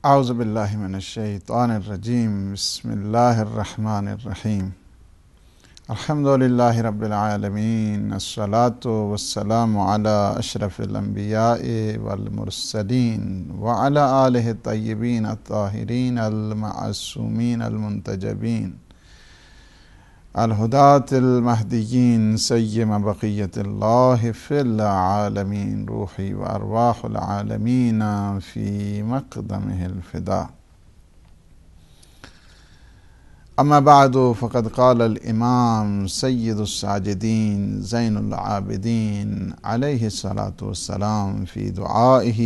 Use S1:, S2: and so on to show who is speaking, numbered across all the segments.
S1: اعوذ باللہ من الشیطان الرجیم بسم اللہ الرحمن الرحیم الحمدللہ رب العالمین الصلاۃ والسلام علی اشرف الانبیاء والمرسلین وعلی آلہ الطیبین الطاہرین المعصومین المنتجبین الہداۃ المہدیین سیم بقیت اللہ فی العالمین روحی و ارواح العالمین فی مقدمہ الفدا اما بعد فقد قال الامام سید الساجدین زین العابدین علیہ الصلاۃ والسلام فی دعائہ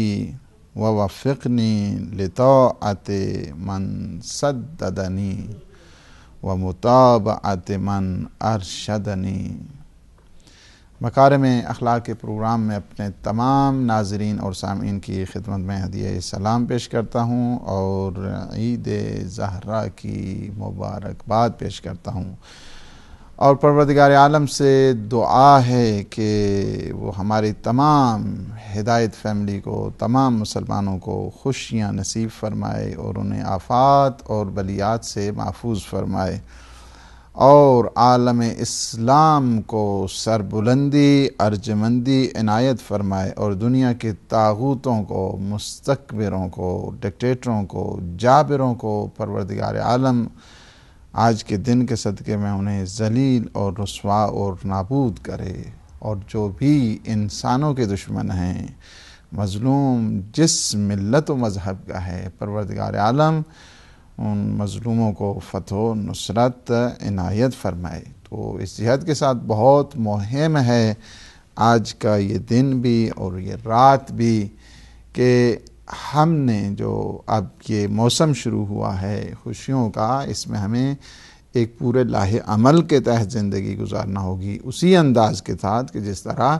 S1: ووفقنی لطاعت من سددنی ومتابعت من ارشدنی۔ مکارم اخلاق کے پروگرام میں اپنے تمام ناظرین اور سامعین کی خدمت میں ہدیہ سلام پیش کرتا ہوں اور عید زہرا کی مبارکباد پیش کرتا ہوں، اور پروردگار عالم سے دعا ہے کہ وہ ہماری تمام ہدایت فیملی کو، تمام مسلمانوں کو خوشیاں نصیب فرمائے اور انہیں آفات اور بلیات سے محفوظ فرمائے، اور عالم اسلام کو سربلندی ارجمندی عنایت فرمائے، اور دنیا کے طاغوتوں کو، مستکبروں کو، ڈکٹیٹروں کو، جابروں کو پروردگار عالم آج کے دن کے صدقے میں انہیں ذلیل اور رسوا اور نابود کرے، اور جو بھی انسانوں کے دشمن ہیں، مظلوم جس ملت و مذہب کا ہے، پروردگار عالم ان مظلوموں کو فتح و نصرت عنایت فرمائے۔ تو اس جہت کے ساتھ بہت مہم ہے آج کا یہ دن بھی اور یہ رات بھی، کہ ہم نے جو اب یہ موسم شروع ہوا ہے خوشیوں کا، اس میں ہمیں ایک پورے لاہ عمل کے تحت زندگی گزارنا ہوگی، اسی انداز کے ساتھ کہ جس طرح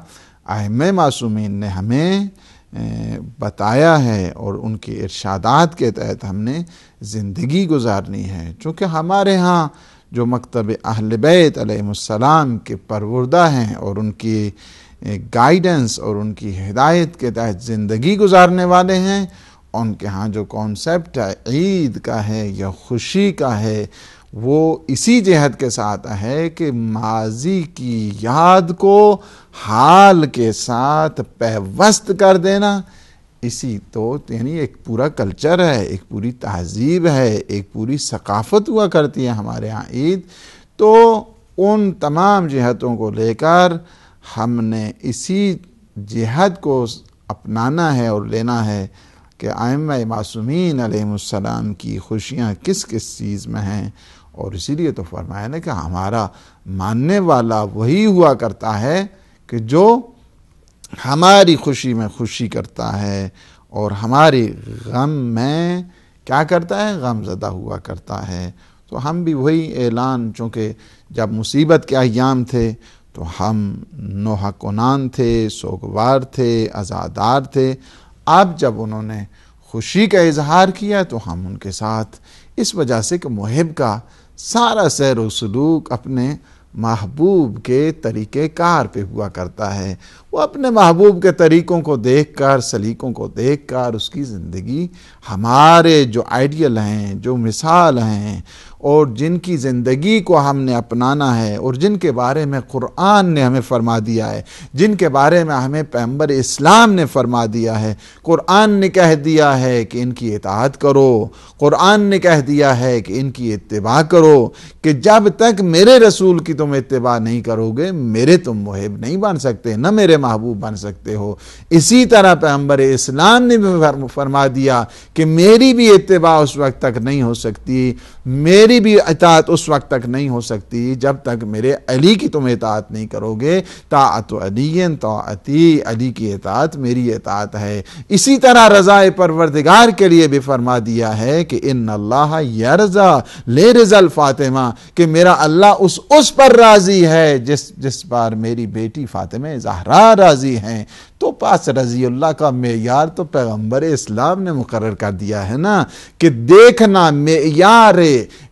S1: ائمہ معصومین نے ہمیں بتایا ہے اور ان کے ارشادات کے تحت ہم نے زندگی گزارنی ہے۔ چونکہ ہمارے ہاں جو مکتب اہل بیت علیہ السلام کے پروردہ ہیں اور ان کی گائیڈنس اور ان کی ہدایت کے تحت زندگی گزارنے والے ہیں، ان کے ہاں جو کانسیپٹ عید کا ہے یا خوشی کا ہے، وہ اسی جہت کے ساتھ ہے کہ ماضی کی یاد کو حال کے ساتھ پیوست کر دینا، اسی تو یعنی ایک پورا کلچر ہے، ایک پوری تہذیب ہے، ایک پوری ثقافت ہوا کرتی ہے ہمارے ہاں عید۔ تو ان تمام جہتوں کو لے کر ہم نے اسی جہت کو اپنانا ہے اور لینا ہے کہ ائمہ معصومین علیہ السلام کی خوشیاں کس کس چیز میں ہیں، اور اسی لیے تو فرمایا نا کہ ہمارا ماننے والا وہی ہوا کرتا ہے کہ جو ہماری خوشی میں خوشی کرتا ہے اور ہماری غم میں کیا کرتا ہے، غم زدہ ہوا کرتا ہے۔ تو ہم بھی وہی اعلان، چونکہ جب مصیبت کے ایام تھے تو ہم نوحہ کنان تھے، سوگوار تھے، عزادار تھے، اب جب انہوں نے خوشی کا اظہار کیا تو ہم ان کے ساتھ، اس وجہ سے کہ محب کا سارا سیر و سلوک اپنے محبوب کے طریقہ کار پہ ہوا کرتا ہے، وہ اپنے محبوب کے طریقوں کو دیکھ کر، سلیقوں کو دیکھ کر اس کی زندگی، ہمارے جو آئیڈیل ہیں، جو مثال ہیں، اور جن کی زندگی کو ہم نے اپنانا ہے، اور جن کے بارے میں قرآن نے ہمیں فرما دیا ہے، جن کے بارے میں ہمیں پیغمبر اسلام نے فرما دیا ہے، قرآن نے کہہ دیا ہے کہ ان کی اطاعت کرو، قرآن نے کہہ دیا ہے کہ ان کی اتباع کرو، کہ جب تک میرے رسول کی تم اتباع نہیں کرو گے، میرے تم محب نہیں بن سکتے، نہ میرے محبوب بن سکتے ہو۔ اسی طرح پیغمبر اسلام نے بھی فرما دیا کہ میری بھی اتباع اس وقت تک نہیں ہو سکتی، میری بھی اطاعت اس وقت تک نہیں ہو سکتی جب تک میرے علی کی تم اطاعت نہیں کرو گے۔ طاعت علی طاعتی، علی کی اطاعت میری اطاعت ہے۔ اسی طرح رضا پروردگار کے لیے بھی فرما دیا ہے کہ ان اللہ یرضا لرضا الفاطمہ، کہ میرا اللہ اس پر راضی ہے جس پر میری بیٹی فاطمہ زہرا راضی ہیں۔ تو پاس رضی اللہ کا معیار تو پیغمبر اسلام نے مقرر کر دیا ہے نا، کہ دیکھنا معیار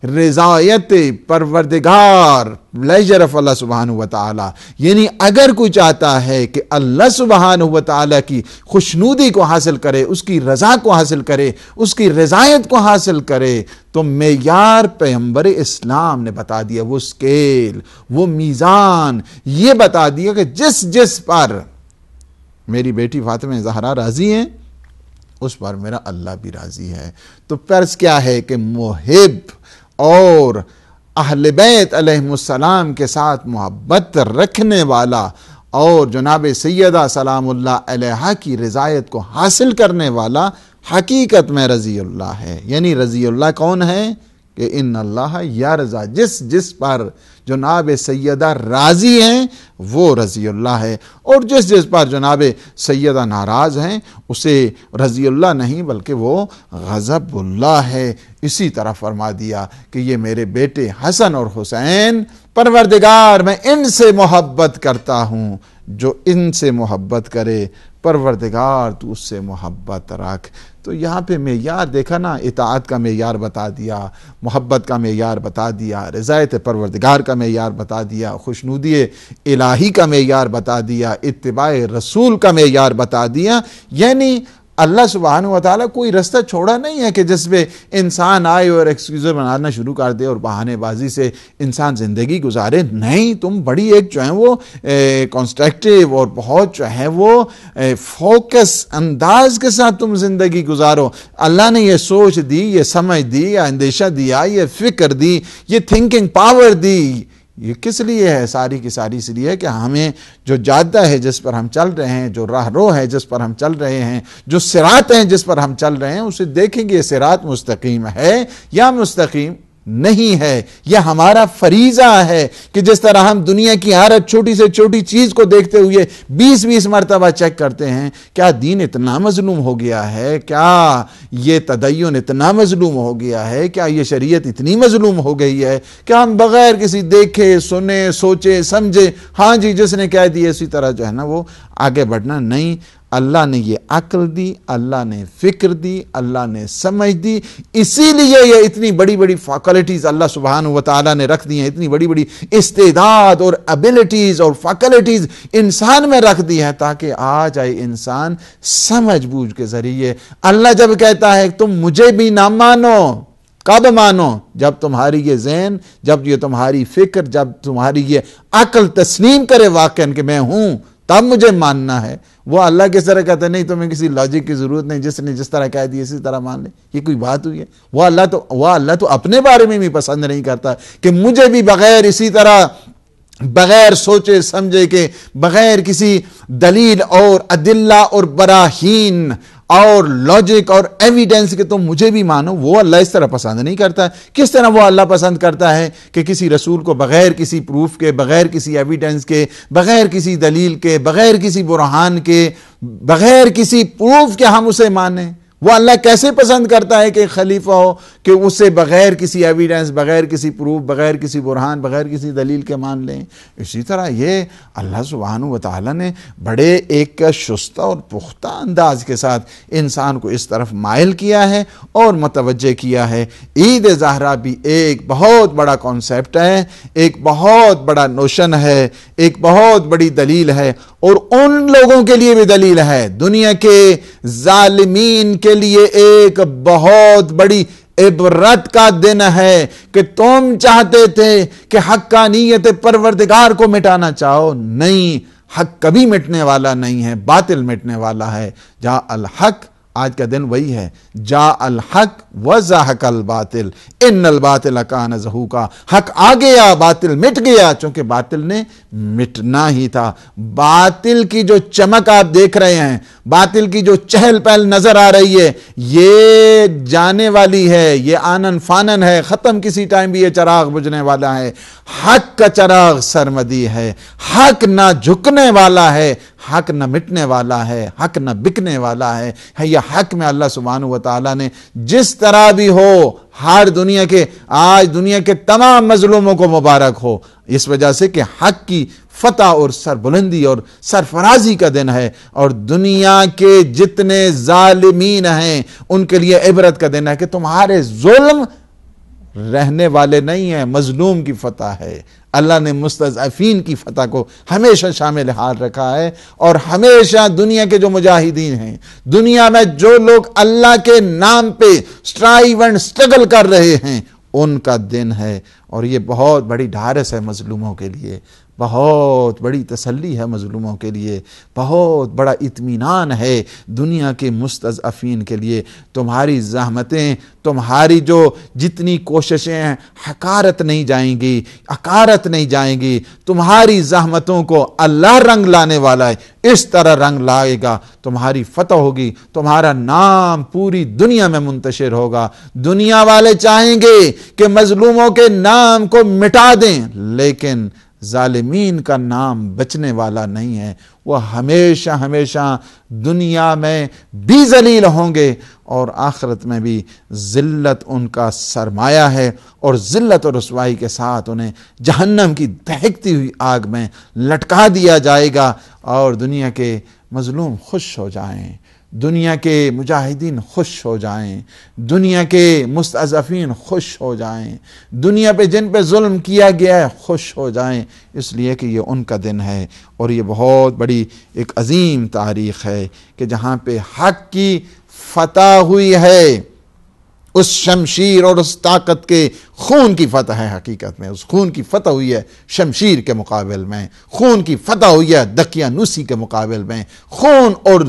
S1: رضایت پروردگار پلیجر آف اللہ سبحانہ و تعالی، یعنی اگر کوئی چاہتا ہے کہ اللہ سبحانہ و تعالی کی خوشنودی کو حاصل کرے، اس کی رضا کو حاصل کرے، اس کی رضایت کو حاصل کرے، تو معیار پیغمبر اسلام نے بتا دیا، وہ اسکیل، وہ میزان یہ بتا دیا کہ جس پر میری بیٹی فاطمہ زہرا راضی ہیں اس پر میرا اللہ بھی راضی ہے۔ تو فرض کیا ہے کہ محب اور اہل بیت علیہ السلام کے ساتھ محبت رکھنے والا اور جناب سیدہ سلام اللہ علیہا کی رضایت کو حاصل کرنے والا حقیقت میں رضی اللہ ہے۔ یعنی رضی اللہ کون ہے کہ ان اللہ یرضا، جس پر جناب سیدہ راضی ہیں وہ رضی اللہ ہے، اور جس پر جناب سیدہ ناراض ہیں اسے رضی اللہ نہیں بلکہ وہ غضب اللہ ہے۔ اسی طرح فرما دیا کہ یہ میرے بیٹے حسن اور حسین، پروردگار میں ان سے محبت کرتا ہوں، جو ان سے محبت کرے پروردگار تو اس سے محبت رکھ۔ تو یہاں پہ معیار دیکھا نا، اطاعت کا معیار بتا دیا، محبت کا معیار بتا دیا، رضایت پروردگار کا معیار بتا دیا، خوشنودی الہی کا معیار بتا دیا، اتباع رسول کا معیار بتا دیا۔ یعنی اللہ سبحانہ و تعالیٰ کوئی رستہ چھوڑا نہیں ہے کہ جس پہ انسان آئے اور ایکسکیوز بنانا شروع کر دے اور بہانے بازی سے انسان زندگی گزارے۔ نہیں، تم بڑی ایک جو ہے وہ کنسٹرکٹیو اور بہت جو ہے وہ فوکس انداز کے ساتھ تم زندگی گزارو۔ اللہ نے یہ سوچ دی، یہ سمجھ دی، یہ اندیشہ دیا، یہ فکر دی، یہ تھنکنگ پاور دی۔ یہ کس لیے ہے؟ ساری کی ساری اس لیے کہ ہمیں جو جادہ ہے جس پر ہم چل رہے ہیں، جو راہ رو ہے جس پر ہم چل رہے ہیں، جو صراط ہیں جس پر ہم چل رہے ہیں، اسے دیکھیں گے یہ صراط مستقیم ہے یا مستقیم نہیں ہے۔ یہ ہمارا فریضہ ہے کہ جس طرح ہم دنیا کی ہر چھوٹی سے چھوٹی چیز کو دیکھتے ہوئے 20 مرتبہ چیک کرتے ہیں، کیا دین اتنا مظلوم ہو گیا ہے، کیا یہ تدین اتنا مظلوم ہو گیا ہے، کیا یہ شریعت اتنی مظلوم ہو گئی ہے کہ ہم بغیر کسی دیکھے سنے سوچے سمجھے ہاں جی جس نے کہہ دی اسی طرح جو ہے نا وہ آگے بڑھنا نہیں۔ اللہ نے یہ عقل دی، اللہ نے فکر دی، اللہ نے سمجھ دی، اسی لیے یہ اتنی بڑی بڑی فیکلٹیز اللہ سبحانہ و تعالیٰ نے رکھ دی ہیں، اتنی بڑی بڑی استعداد اور ابیلٹیز اور فیکلٹیز انسان میں رکھ دی ہیں تاکہ آ جائے انسان سمجھ بوجھ کے ذریعے۔ اللہ جب کہتا ہے تم مجھے بھی نہ مانو، کب مانو؟ جب تمہاری یہ ذہن، جب یہ تمہاری فکر، جب تمہاری یہ عقل تسلیم کرے واقعاً کہ میں ہوں، تب مجھے ماننا ہے۔ وہ اللہ کس طرح کہتا ہے نہیں تمہیں کسی لاجک کی ضرورت نہیں، جس نے جس طرح کہہ دی اسی طرح مان لے، یہ کوئی بات ہوئی ہے؟ وہ اللہ تو اپنے بارے میں بھی پسند نہیں کرتا کہ مجھے بھی بغیر اسی طرح بغیر سوچے سمجھے کہ بغیر کسی دلیل اور ادلہ اور براہین اور لاجک اور ایویڈنس کہ تم مجھے بھی مانو، وہ اللہ اس طرح پسند نہیں کرتا ہے۔ کس طرح وہ اللہ پسند کرتا ہے کہ کسی رسول کو بغیر کسی پروف کے، بغیر کسی ایویڈنس کے، بغیر کسی دلیل کے، بغیر کسی برہان کے، بغیر کسی پروف کے ہم اسے مانیں؟ وہ اللہ کیسے پسند کرتا ہے کہ خلیفہ ہو کہ اسے بغیر کسی ایویڈنس، بغیر کسی پروف، بغیر کسی برہان، بغیر کسی دلیل کے مان لیں؟ اسی طرح یہ اللہ سبحانہ و تعالیٰ نے بڑے ایک شستہ اور پختہ انداز کے ساتھ انسان کو اس طرف مائل کیا ہے اور متوجہ کیا ہے۔ عید زہرا بھی ایک بہت بڑا کانسیپٹ ہے، ایک بہت بڑا نوشن ہے، ایک بہت بڑی دلیل ہے، اور ان لوگوں کے لیے بھی دلیل ہے، دنیا کے ظالمین کے لیے ایک بہت بڑی عبرت کا دن ہے کہ تم چاہتے تھے کہ حقانیت پروردگار کو مٹانا چاہو، نہیں، حق کبھی مٹنے والا نہیں ہے، باطل مٹنے والا ہے۔ جا الحق، آج کا دن وہی ہے، جا الحق وزہق الباطل ان الباطل کان زہوقا، حق آ گیا، باطل مٹ گیا، چونکہ باطل نے مٹنا ہی تھا۔ باطل کی جو چمک آپ دیکھ رہے ہیں، باطل کی جو چہل پہل نظر آ رہی ہے، یہ جانے والی ہے، یہ آنن فانن ہے، ختم کسی ٹائم بھی یہ چراغ بجھنے والا ہے۔ حق کا چراغ سرمدی ہے، حق نہ جھکنے والا ہے، حق نہ مٹنے والا ہے، حق نہ بکنے والا ہے۔ یہ حق میں اللہ سبحانہ و تعالیٰ نے جس طرح بھی ہو، ہر دنیا کے، آج دنیا کے تمام مظلوموں کو مبارک ہو، اس وجہ سے کہ حق کی فتح اور سربلندی اور سرفرازی کا دن ہے، اور دنیا کے جتنے ظالمین ہیں ان کے لیے عبرت کا دن ہے کہ تمہارے ظلم رہنے والے نہیں ہیں، مظلوم کی فتح ہے۔ اللہ نے مستضعفین کی فتح کو ہمیشہ شامل حال رکھا ہے، اور ہمیشہ دنیا کے جو مجاہدین ہیں، دنیا میں جو لوگ اللہ کے نام پہ سٹرائیو اینڈ سٹرگل کر رہے ہیں، ان کا دن ہے، اور یہ بہت بڑی ڈھارس ہے مظلوموں کے لیے، بہت بڑی تسلی ہے مظلوموں کے لیے، بہت بڑا اطمینان ہے دنیا کے مستضعفین کے لیے۔ تمہاری زحمتیں، تمہاری جو جتنی کوششیں ہیں، حقارت نہیں جائیں گی، عقارت نہیں جائیں گی۔ تمہاری زحمتوں کو اللہ رنگ لانے والا ہے، اس طرح رنگ لائے گا، تمہاری فتح ہوگی، تمہارا نام پوری دنیا میں منتشر ہوگا۔ دنیا والے چاہیں گے کہ مظلوموں کے نام کو مٹا دیں، لیکن ظالمین کا نام بچنے والا نہیں ہے۔ وہ ہمیشہ ہمیشہ دنیا میں بھی ذلیل ہوں گے، اور آخرت میں بھی ذلت ان کا سرمایہ ہے، اور ذلت اور رسوائی کے ساتھ انہیں جہنم کی دہکتی ہوئی آگ میں لٹکا دیا جائے گا۔ اور دنیا کے مظلوم خوش ہو جائیں، دنیا کے مجاہدین خوش ہو جائیں، دنیا کے مستضعفین خوش ہو جائیں، دنیا پہ جن پہ ظلم کیا گیا ہے خوش ہو جائیں، اس لیے کہ یہ ان کا دن ہے۔ اور یہ بہت بڑی ایک عظیم تاریخ ہے کہ جہاں پہ حق کی فتح ہوئی ہے، اس شمشیر اور اس طاقت کے خون کی فتح ہے۔ حقیقت میں اس خون کی فتح ہوئی ہے شمشیر کے مقابل میں، خون کی فتح ہوئی ہے دقیانوسی کے مقابل میں، خون اور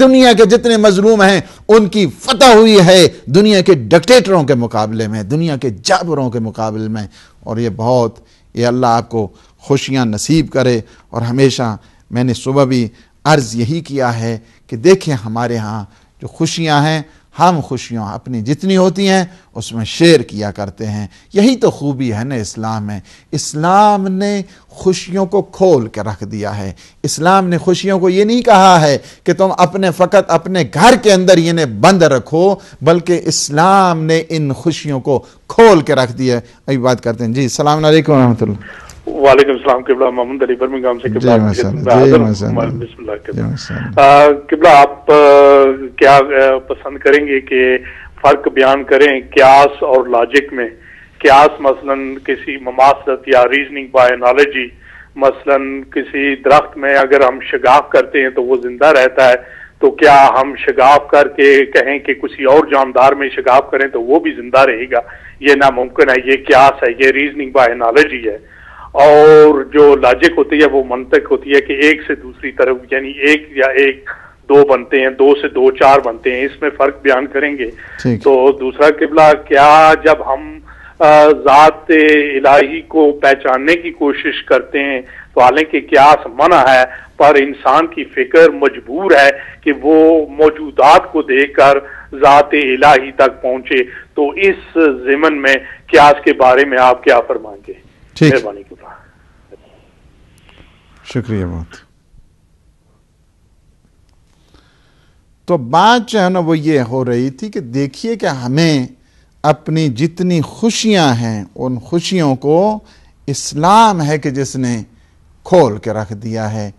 S1: دنیا کے جتنے مظلوم ہیں ان کی فتح ہوئی ہے دنیا کے ڈکٹیٹروں کے مقابلے میں، دنیا کے جابروں کے مقابلے میں۔ اور یہ اللہ آپ کو خوشیاں نصیب کرے۔ اور ہمیشہ میں نے صبح بھی عرض یہی کیا ہے کہ دیکھیں ہمارے ہاں جو خوشیاں ہیں، ہم خوشیاں اپنی جتنی ہوتی ہیں اس میں شیئر کیا کرتے ہیں۔ یہی تو خوبی ہے نا اسلام میں۔ اسلام نے خوشیوں کو کھول کے رکھ دیا ہے۔ اسلام نے خوشیوں کو یہ نہیں کہا ہے کہ تم فقط اپنے گھر کے اندر انہیں بند رکھو، بلکہ اسلام نے ان خوشیوں کو کھول کے رکھ دیا ہے۔ ابھی بات کرتے ہیں۔ جی السلام علیکم ورحمۃ اللہ۔
S2: وعلیکم السلام قبلہ، محمد علی برمنگھام سے قبلہ بسم اللہ قبلہ آپ کیا پسند کریں گے کہ فرق بیان کریں قیاس اور لاجک میں؟ قیاس مثلا کسی مماثلت یا ریزننگ بائی انالوجی، مثلا کسی درخت میں اگر ہم شگاف کرتے ہیں تو وہ زندہ رہتا ہے، تو کیا ہم شگاف کر کے کہیں کہ کسی اور جاندار میں شگاف کریں تو وہ بھی زندہ رہے گا؟ یہ ناممکن ہے۔ یہ قیاس ہے، یہ ریزننگ بائی انالوجی ہے۔ اور جو لاجک ہوتی ہے وہ منطق ہوتی ہے کہ ایک سے دوسری طرف، یعنی ایک یا ایک دو بنتے ہیں، دو سے دو چار بنتے ہیں، اس میں فرق بیان کریں گے۔ تو دوسرا قبلہ، کیا جب ہم ذات الہی کو پہچاننے کی کوشش کرتے ہیں تو حالانکہ قیاس منع ہے، پر انسان کی فکر مجبور ہے کہ وہ موجودات کو دیکھ کر ذات الہی تک پہنچے، تو اس ضمن میں قیاس کے بارے میں آپ کیا فرمائیں گے؟ مہربانی کی بات۔
S1: شکریہ بہت۔ تو بات جو ہے نا وہ یہ ہو رہی تھی کہ دیکھیے کہ ہمیں اپنی جتنی خوشیاں ہیں ان خوشیوں کو اسلام ہے کہ جس نے کھول کے رکھ دیا ہے۔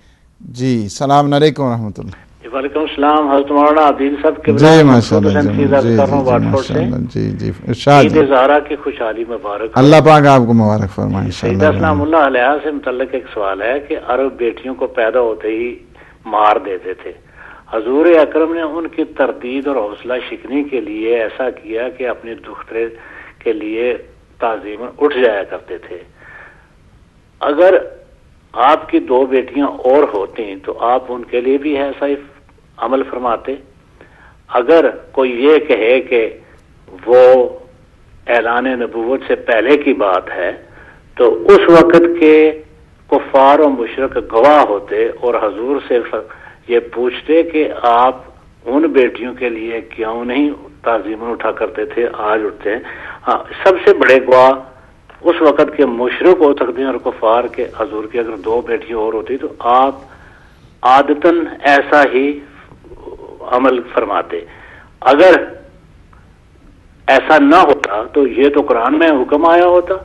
S1: جی السلام علیکم ورحمۃ اللہ۔
S3: وعلیکم السلام حضرت مولانا عادل صاحب کے
S1: جی ماشاء اللہ جی
S3: عید زہرا کی خوشحالی مبارک۔
S1: اللہ پاک آپ کو مبارک فرمائے۔
S3: سیدہ سلام اللہ علیہ سے متعلق ایک سوال ہے کہ عرب بیٹیوں کو پیدا ہوتے ہی مار دیتے تھے، حضور اکرم نے ان کی تردید اور حوصلہ شکنی کے لیے ایسا کیا کہ اپنے دخترے کے لیے تعظیماً اٹھ جایا کرتے تھے۔ اگر آپ کی دو بیٹیاں اور ہوتی تو آپ ان کے لیے بھی ایسا ہی عمل فرماتے؟ اگر کوئی یہ کہے کہ وہ اعلان نبوت سے پہلے کی بات ہے تو اس وقت کے کفار و مشرک گواہ ہوتے اور حضور سے یہ پوچھتے کہ آپ ان بیٹیوں کے لیے کیوں نہیں تعظیماً اٹھا کرتے تھے، آج اٹھتے ہیں۔ ہاں، سب سے بڑے گواہ اس وقت کے مشرک ہو سکتے ہیں اور کفار کے حضور کی اگر دو بیٹیاں اور ہوتی تو آپ عادتاً ایسا ہی عمل فرماتے۔ اگر ایسا نہ ہوتا تو یہ تو قرآن میں حکم آیا ہوتا،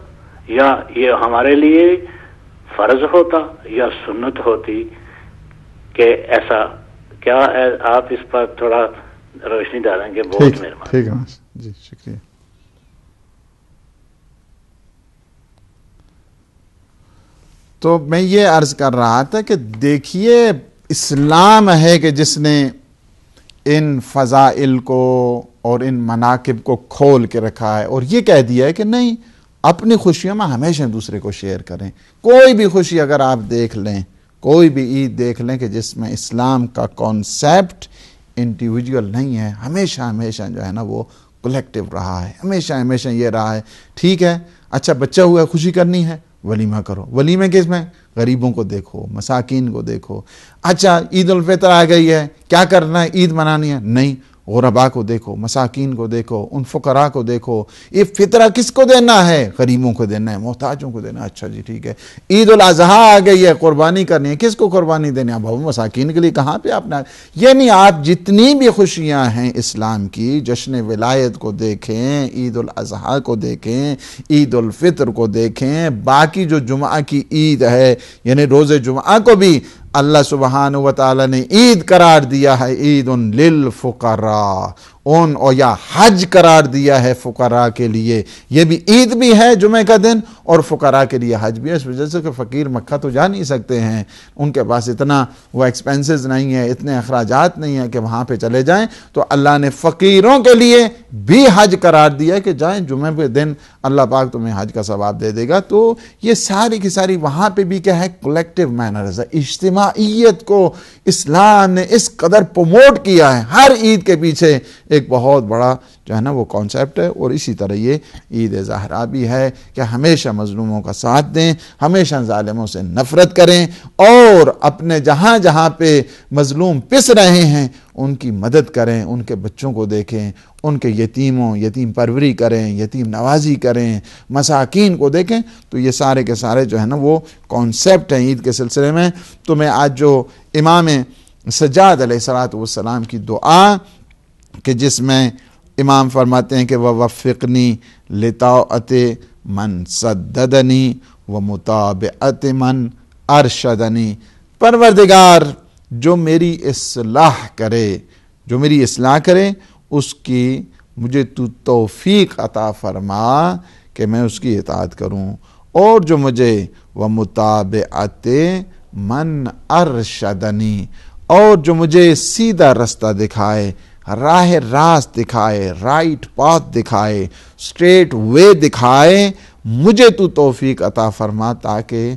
S3: یا یہ ہمارے لیے فرض ہوتا یا سنت ہوتی کہ ایسا کیا ہے؟ آپ اس پر تھوڑا روشنی ڈالیں گے، بہت مہربانی۔
S1: ٹھیک ہے جی، شکریہ۔ تو میں یہ عرض کر رہا تھا کہ دیکھیے اسلام ہے کہ جس نے ان فضائل کو اور ان مناقب کو کھول کے رکھا ہے اور یہ کہہ دیا ہے کہ نہیں، اپنی خوشیوں میں ہمیشہ دوسرے کو شیئر کریں. کوئی بھی خوشی اگر آپ دیکھ لیں، کوئی بھی عید دیکھ لیں کہ جس میں اسلام کا کانسیپٹ انڈیویجول نہیں ہے، ہمیشہ جو ہے نا وہ کلیکٹیو رہا ہے. ہمیشہ یہ رہا ہے ٹھیک ہے، اچھا بچہ ہوا ہے، خوشی کرنی ہے، ولیمہ کرو. ولیمے کس میں؟ غریبوں کو دیکھو، مساکین کو دیکھو. اچھا عید الفطر آ گئی ہے، کیا کرنا ہے؟ عید منانی ہے؟ نہیں، غرباء کو دیکھو، مساکین کو دیکھو، ان فقراء کو دیکھو. یہ فطرہ کس کو دینا ہے؟ غریبوں کو دینا ہے، محتاجوں کو دینا ہے. اچھا جی ٹھیک ہے. عید الاضحیٰ آ گئی ہے، قربانی کرنی ہے، کس کو قربانی دینی ہے؟ بابو مساکین کے لیے. کہاں پہ آپ نے یعنی آپ جتنی بھی خوشیاں ہیں اسلام کی، جشن ولایت کو دیکھیں، عید الاضحیٰ کو دیکھیں، عید الفطر کو دیکھیں، باقی جو جمعہ کی عید ہے یعنی روز جمعہ کو بھی اللہ سبحانہ و تعالی نے عید قرار دیا ہے. عید للفقراء، اور یا حج قرار دیا ہے فقراء کے لیے. یہ بھی عید بھی ہے جمعہ کا دن اور فقراء کے لیے حج بھی ہے. اس وجہ سے کہ فقیر مکہ تو جا نہیں سکتے ہیں، ان کے پاس اتنا وہ ایکسپینسز نہیں ہے، اتنے اخراجات نہیں ہیں کہ وہاں پہ چلے جائیں. تو اللہ نے فقیروں کے لیے بھی حج قرار دیا کہ جائیں جمعہ کے دن، اللہ پاک تمہیں حج کا ثواب دے دے گا. تو یہ ساری کی ساری وہاں پہ بھی کیا ہے؟ کلیکٹیو مینرز ہے. اجتماعیت کو اسلام نے اس قدر پروموٹ کیا ہے. ہر عید کے پیچھے ایک بہت بڑا جو ہے نا وہ کانسیپٹ ہے. اور اسی طرح یہ عید ظاہرہ بھی ہے کہ ہمیشہ مظلوموں کا ساتھ دیں، ہمیشہ ظالموں سے نفرت کریں، اور اپنے جہاں جہاں پہ مظلوم پس رہے ہیں ان کی مدد کریں، ان کے بچوں کو دیکھیں، ان کے یتیم پروری کریں، یتیم نوازی کریں، مساکین کو دیکھیں. تو یہ سارے کے سارے جو ہے نا وہ کانسیپٹ ہیں عید کے سلسلے میں. تو میں آج جو امام سجاد علیہ السلام کی دعا کہ جس میں امام فرماتے ہیں کہ وَوَفِّقْنِي لِطَاعَتِ مَنْ سَدَّدَنِي وَمُطَابَعَتِ مَنْ أَرْشَدَنِي، پروردگار جو میری اصلاح کرے اس کی مجھے تو توفیق عطا فرما کہ میں اس کی اطاعت کروں، اور جو مجھے وَمُطَابَعَتِ مَنْ أَرْشَدَنِي، اور جو مجھے سیدھا رستہ دکھائے، راہ راست دکھائے، رائٹ پاتھ دکھائے، اسٹریٹ وے دکھائے، مجھے تو توفیق عطا فرما تاکہ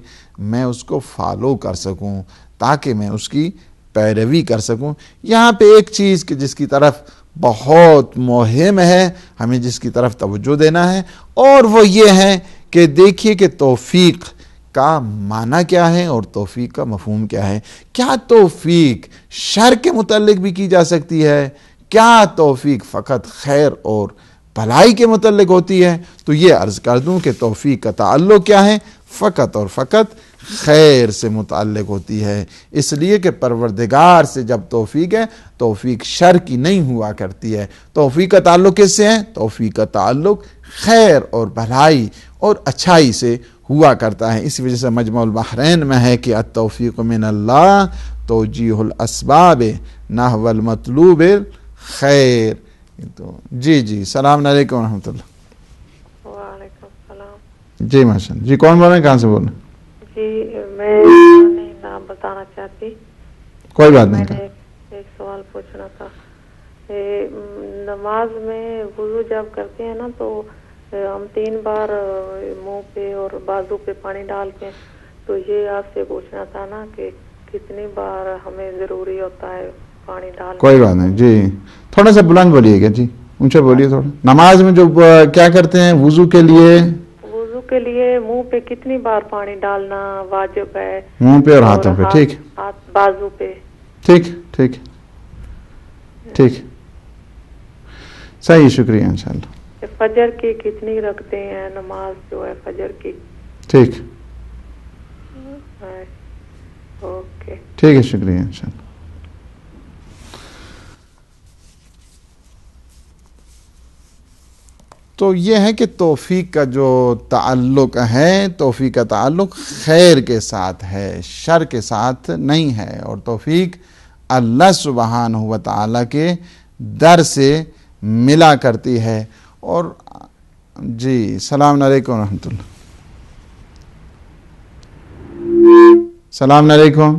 S1: میں اس کو فالو کر سکوں، تاکہ میں اس کی پیروی کر سکوں. یہاں پہ ایک چیز کہ جس کی طرف بہت مہم ہے، ہمیں جس کی طرف توجہ دینا ہے، اور وہ یہ ہے کہ دیکھیے کہ توفیق کا معنی کیا ہے اور توفیق کا مفہوم کیا ہے. کیا توفیق شر کے متعلق بھی کی جا سکتی ہے؟ کیا توفیق فقط خیر اور بھلائی کے متعلق ہوتی ہے؟ تو یہ عرض کر دوں کہ توفیق کا تعلق کیا ہے؟ فقط اور فقط خیر سے متعلق ہوتی ہے. اس لیے کہ پروردگار سے جب توفیق ہے، توفیق شر کی نہیں ہوا کرتی ہے. توفیق کا تعلق کس سے ہے؟ توفیق کا تعلق خیر اور بھلائی اور اچھائی سے ہوا کرتا ہے. اس وجہ سے مجمع البحرین میں ہے کہ التوفیق من اللہ توجیہ الاسباب نحو المطلوب خیر. تو جی السلام علیکم ورحمۃ اللہ.
S4: وعلیکم السلام.
S1: جی ماشاء اللہ. جی کون بول رہے ہیں؟ کہاں سے بول رہے ہیں؟
S4: جی میں نہیں نام بتانا چاہتی.
S1: کوئی بات نہیں.
S4: میں نے ایک سوال پوچھنا تھا. نماز میں وضو جب کرتے ہیں نا تو ہم 3 بار منہ پہ اور بازو پہ پانی ڈالتے ہیں. تو یہ آپ سے پوچھنا تھا نا کہ کتنی بار ہمیں ضروری ہوتا ہے پانی ڈالنا.
S1: کوئی بات نہیں. جی تھوڑا سا بلند بولیے گا. جی اونچا بولیے تھوڑا. نماز میں جو کیا کرتے ہیں وضو کے لیے
S4: منہ پہ کتنی بار پانی ڈالنا واجب ہے؟
S1: منہ پہ اور ہاتھوں پہ. ٹھیک،
S4: بازو پہ.
S1: ٹھیک صحیح. شکریہ. انشاءاللہ.
S4: فجر کی کتنی رکھتے ہیں نماز جو ہے فجر کی؟
S1: ٹھیک.
S4: اوکے
S1: ٹھیک ہے. شکریہ. انشاءاللہ. تو یہ ہے کہ توفیق کا جو تعلق ہے، توفیق کا تعلق خیر کے ساتھ ہے، شر کے ساتھ نہیں ہے. اور توفیق اللہ سبحانہ و تعالیٰ کے در سے ملا کرتی ہے. اور جی السلام علیکم ورحمۃ اللہ. السلام علیکم.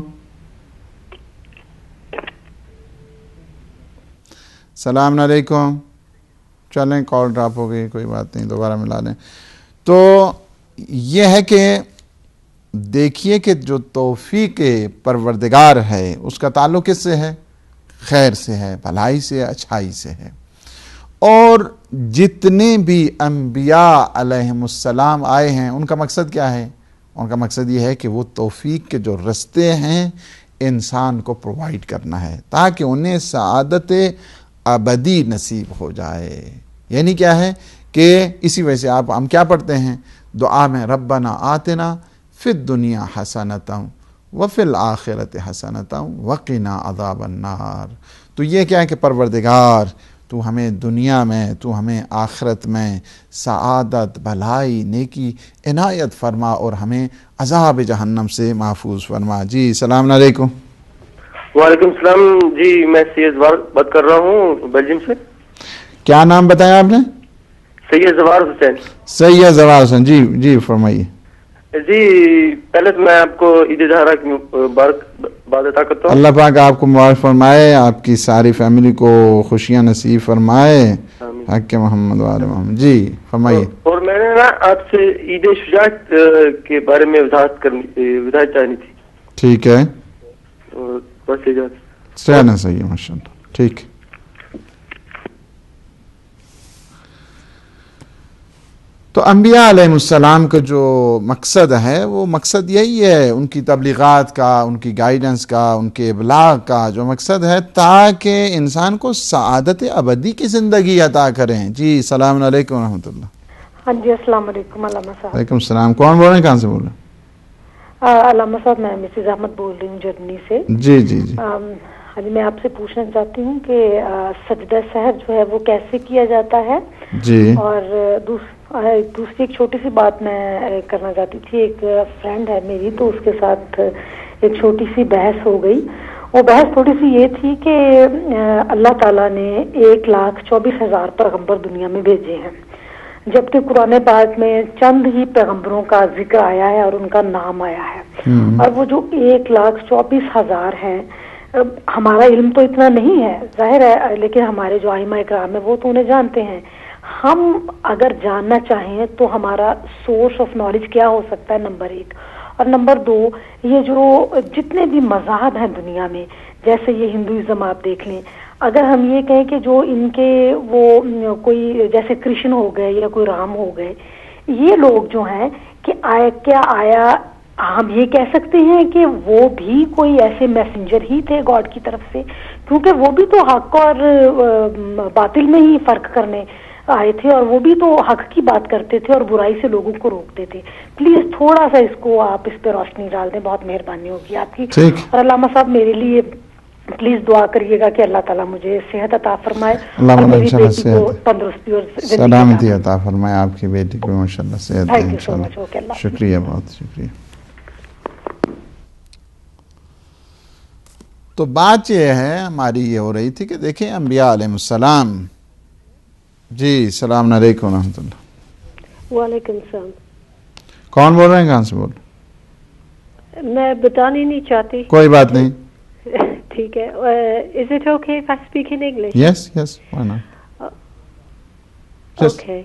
S1: السلام علیکم. چلیں کال ڈراپ ہو گئی, کوئی بات نہیں, دوبارہ ملا لیں. تو یہ ہے کہ دیکھیے کہ جو توفیق پروردگار ہے اس کا تعلق کس سے ہے؟ خیر سے ہے, بھلائی سے, اچھائی سے ہے. اور جتنے بھی انبیاء علیہم السلام آئے ہیں ان کا مقصد کیا ہے؟ ان کا مقصد یہ ہے کہ وہ توفیق کے جو رستے ہیں انسان کو پرووائڈ کرنا ہے تاکہ انہیں سعادت ابدی نصیب ہو جائے. یعنی کیا ہے کہ اسی وجہ سے ہم کیا پڑھتے ہیں دعا میں؟ ربنا آتنا فی الدنیا حسنۃ وفی الآخرۃ حسنۃ وقنا عذاب النار. تو یہ کیا ہے کہ پروردگار تو ہمیں دنیا میں, تو ہمیں آخرت میں سعادت, بھلائی, نیکی عنایت فرما اور ہمیں عذاب جہنم سے محفوظ فرما. جی السلام علیکم.
S5: وعلیکم السلام. جی میں سید بات کر رہا ہوں بیلجیم سے.
S1: کیا نام بتایا آپ نے؟
S5: سید زوار حسین.
S1: سید زوار حسین. جی جی فرمائیے.
S5: جی پہلے تو میں آپ کو عید الاضحیٰ کی مبارکباد عطا کرتا ہوں.
S1: اللہ پاک آپ کو مبارک فرمائے, آپ کی ساری فیملی کو خوشیاں نصیب فرمائے, حق محمد و آل محمد. جی فرمائیے. اور
S5: میں نے نا آپ سے عید شجاعت کے بارے میں وضاحت چاہنی تھی.
S1: ٹھیک ہے,
S5: بس اجازت.
S1: رہنا صحیح ہے, ماشاء اللہ. ٹھیک. تو انبیاء علیہ السلام کا جو مقصد ہے وہ مقصد یہی ہے, ان کی تبلیغات کا, ان کی گائیڈنس کا, ان کے ابلاغ کا جو مقصد ہے تاکہ انسان کو سعادت ابدی کی زندگی عطا کریں. جی السلام علیکم ورحمۃ اللہ.
S6: ہاں جی السلام علیکم. علامہ صاحب.
S1: وعلیکم السلام. کون بول رہے ہیں, کہاں سے بول رہے ہیں؟
S6: علامہ صاحب میں مسز احمد بول رہی ہوں جرمنی سے.
S1: جی جی جی.
S6: ہاں جی میں آپ سے پوچھنا چاہتی ہوں کہ سجدہ سحر جو ہے وہ کیسے کیا جاتا ہے؟
S1: جی.
S6: اور دوسری ایک چھوٹی سی بات میں کرنا چاہتی تھی. ایک فرینڈ ہے میری, تو اس کے ساتھ ایک چھوٹی سی بحث ہو گئی. وہ بحث تھوڑی سی یہ تھی کہ اللہ تعالیٰ نے 1,24,000 پیغمبر دنیا میں بھیجے ہیں, جبکہ قرآن پاک میں چند ہی پیغمبروں کا ذکر آیا ہے اور ان کا نام آیا ہے. اور وہ جو 1,24,000 ہیں, ہمارا علم تو اتنا نہیں ہے ظاہر ہے, لیکن ہمارے جو ائمہ کرام ہیں وہ تو انہیں جانتے ہیں. ہم اگر جاننا چاہیں تو ہمارا سورس آف نالج کیا ہو سکتا ہے؟ نمبر 1. اور نمبر 2, یہ جو جتنے بھی مذاہب ہیں دنیا میں, جیسے یہ ہندوازم آپ دیکھ لیں, اگر ہم یہ کہیں کہ جو ان کے وہ کوئی جیسے کرشن ہو گئے یا کوئی رام ہو گئے, یہ لوگ جو ہیں کہ کیا آیا ہم یہ کہہ سکتے ہیں کہ وہ بھی کوئی ایسے میسنجر ہی تھے گاڈ کی طرف سے؟ کیونکہ وہ بھی تو حق اور باطل میں ہی فرق کرنے آئے تھے, اور وہ بھی تو حق کی بات کرتے تھے اور برائی سے لوگوں کو روکتے تھے. پلیز تھوڑا سا اس کو آپ اس پہ روشنی ڈال دیں, بہت مہربانی ہوگی آپ کی. اور علامہ صاحب میرے لیے پلیز دعا کریے گا کہ اللہ تعالیٰ مجھے صحت عطا فرمائے اور میری بیٹی کو تندرستی اور
S1: سلامتی عطا فرمائے. آپ کی بیٹی کو ماشاءاللہ صحت دے انشاءاللہ. شکریہ, بہت شکریہ. تو بات یہ ہے ہماری یہ ہو رہی تھی کہ دیکھیں انبیاء علیہ السلام. جی السلام علیکم ورحمۃ اللہ.
S7: وعلیکم السلام.
S1: کون بول رہے ہیں, کہاں سے بول رہے ہیں؟
S7: میں بتانی نہیں چاہتی.
S1: کوئی بات نہیں.
S7: ٹھیک ہے. Is it okay if I speak in English?
S1: Yes, yes, why not?
S7: Okay.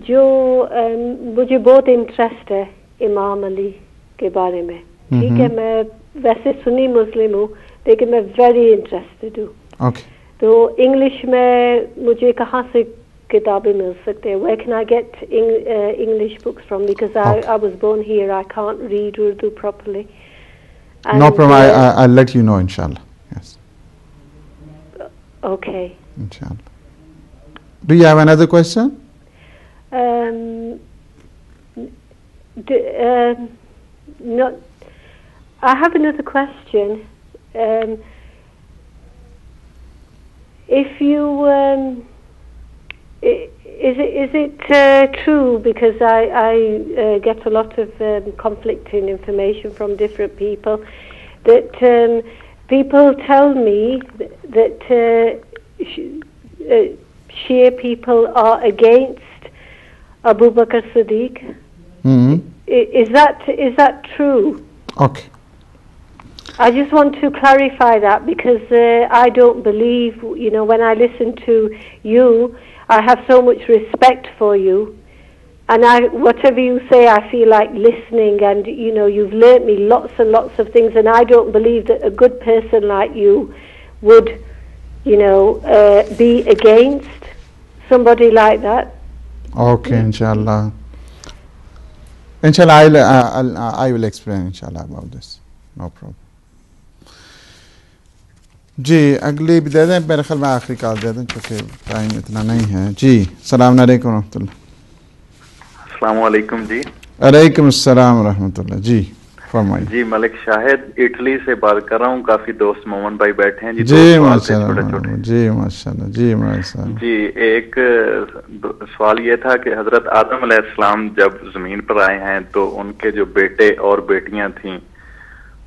S7: جو مجھے بہت انٹرسٹ ہے امام علی کے بارے میں, ٹھیک ہے, میں ویسے سنی مسلم ہوں لیکن میں ویری انٹرسٹڈ ہوں.
S1: اوکے.
S7: تو انگلش میں مجھے کہاں سے کتابیں مل سکتے ہیں? Where can I get English books from? Because I was born here, I can't read Urdu properly. And,
S1: no problem, I'll let you know inshallah. Yes.
S7: Okay.
S1: Inshallah. Do you have another question?
S7: No, I have another question. If you is it true, because I get a lot of conflicting information from different people, that people tell me that Shia people are against Abu Bakr Siddiq. Is that true?
S1: Okay.
S7: I just want to clarify that because I don't believe, when I listen to you, I have so much respect for you. And whatever you say, I feel like listening, and you've learnt me lots and lots of things, and I don't believe that a good person like you would, be against somebody like that.
S1: Okay, inshallah. Inshallah, I will explain inshallah about this. No problem. جی اگلی بھی دے دیں, میرے خیال میں آخری کال دے دیں چونکہ time اتنا نہیں ہے. جی السلام علیکم ورحمۃ اللہ.
S8: السلام علیکم. جی
S1: علیکم السلام ورحمۃ اللہ. جی فرمائیے.
S8: جی ملک شاہد اٹلی سے بات کر رہا ہوں. کافی دوست مومن بھائی بیٹھے ہیں.
S1: جی ماشاء اللہ. جی ماشاء اللہ. جی ماشاء اللہ.
S8: جی ایک سوال یہ تھا کہ حضرت آدم علیہ السلام جب زمین پر آئے ہیں تو ان کے جو بیٹے اور بیٹیاں تھیں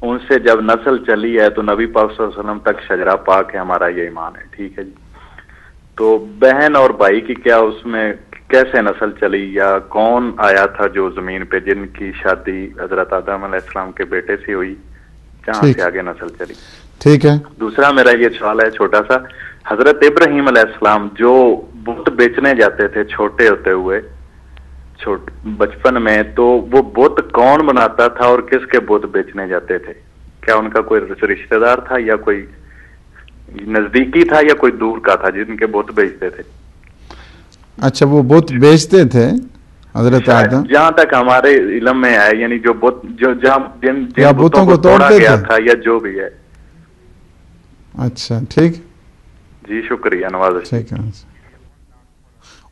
S8: ان سے جب نسل چلی ہے تو نبی پاک صلی اللہ علیہ وسلم تک شجرہ پاک ہے, ہمارا یہ ایمان ہے. ٹھیک ہے جی. تو بہن اور بھائی کی کیا اس میں کیسے نسل چلی, یا کون آیا تھا جو زمین پہ جن کی شادی حضرت آدم علیہ السلام کے بیٹے سے ہوئی, جہاں سے آگے نسل چلی.
S1: ٹھیک ہے.
S8: دوسرا میرا یہ سوال ہے چھوٹا سا, حضرت ابراہیم علیہ السلام جو بت بیچنے جاتے تھے چھوٹے ہوتے ہوئے بچپن میں, تو وہ بت کون بناتا تھا اور کس کے بت بیچنے جاتے تھے؟ کیا ان کا کوئی رشتہ دار تھا یا کوئی نزدیکی تھا یا کوئی دور کا تھا جن کے بت بیچتے تھے؟
S1: اچھا وہ بت بیچتے تھے حضرت آدم,
S8: جہاں تک ہمارے علم میں آئے, یعنی جو بت جہاں جن
S1: بتوں کو توڑا
S8: گیا تھا یا جو بھی ہے.
S1: اچھا ٹھیک.
S8: جی شکریہ نواز.
S1: ٹھیک ہے.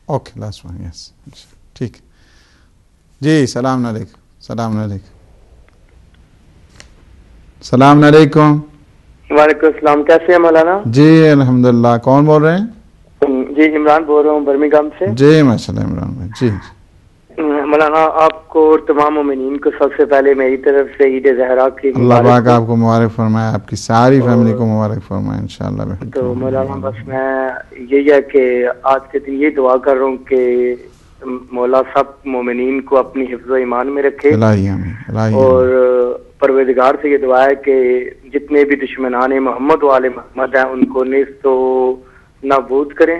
S1: Okay last one. یس ٹھیک. جی السلام علیکم. السلام علیکم. السلام علیکم.
S5: وعلیکم السلام. کیسے ہیں مولانا؟
S1: جی الحمدللہ. کون بول رہے ہیں؟
S5: جی عمران بول رہا ہوں برمنگھم سے.
S1: جی ماشاء اللہ عمران بھائی. جی
S5: مولانا آپ کو اور تمام مومنین کو سب سے پہلے میری طرف سے عید زہرا کی
S1: اللہ پاک آپ کو مبارک فرمائے, آپ کی ساری فیملی کو مبارک فرمائے انشاءاللہ.
S5: تو مولانا بس میں یہی ہے کہ آج کے دن یہ دعا کر رہا ہوں کہ مولا سب مومنین کو اپنی حفظ و ایمان میں رکھے, اور پروردگار سے یہ دعا ہے کہ جتنے بھی دشمنان محمد و آل محمد ہیں ان کو نیست و نابود کریں,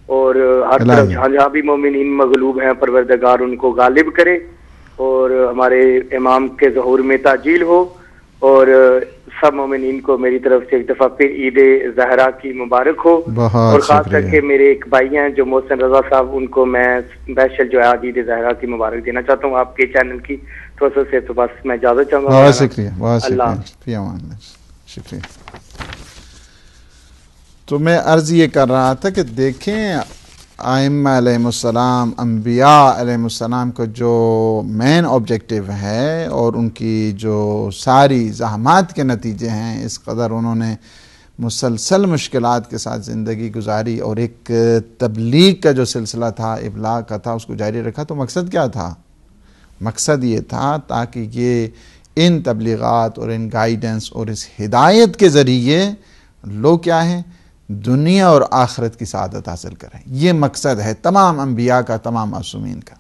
S5: اور ہر طرف جہاں جہاں بھی مومنین مغلوب ہیں پروردگار ان کو غالب کرے, اور ہمارے امام کے ظہور میں تعجیل ہو, اور سب مومنین کو میری طرف سے ایک دفعہ پھر عید زہرا کی مبارک ہو. اور خاص کر کے میرے ایک بھائی ہیں جو محسن رضا صاحب, ان کو میں اسپیشل جو ہے عید زہرا کی مبارک دینا چاہتا ہوں آپ کے چینل کی توسط سے. تو بس میں اجازت چاہوں گا.
S1: بہت شکریہ. بہت شکریہ. تو میں عرض یہ کر رہا تھا کہ دیکھیں ائمہ علیہ السلام, انبیاء علیہ السلام کا جو مین آبجیکٹو ہے اور ان کی جو ساری زحمات کے نتیجے ہیں, اس قدر انہوں نے مسلسل مشکلات کے ساتھ زندگی گزاری اور ایک تبلیغ کا جو سلسلہ تھا, ابلاغ کا تھا, اس کو جاری رکھا. تو مقصد کیا تھا؟ مقصد یہ تھا تاکہ یہ ان تبلیغات اور ان گائیڈنس اور اس ہدایت کے ذریعے لوگ کیا ہیں, دنیا اور آخرت کی سعادت حاصل کریں. یہ مقصد ہے تمام انبیاء کا, تمام معصومین کا.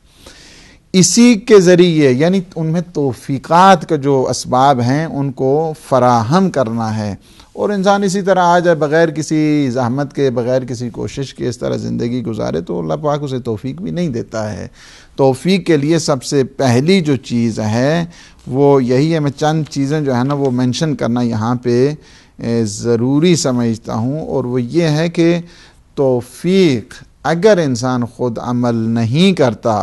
S1: اسی کے ذریعے یعنی ان میں توفیقات کا جو اسباب ہیں ان کو فراہم کرنا ہے, اور انسان اسی طرح آ جائے بغیر کسی زحمت کے, بغیر کسی کوشش کے اس طرح زندگی گزارے تو اللہ پاک اسے توفیق بھی نہیں دیتا ہے. توفیق کے لیے سب سے پہلی جو چیز ہے وہ یہی ہے. میں چند چیزیں جو ہے نا وہ مینشن کرنا یہاں پہ ضروری سمجھتا ہوں, اور وہ یہ ہے کہ توفیق اگر انسان خود عمل نہیں کرتا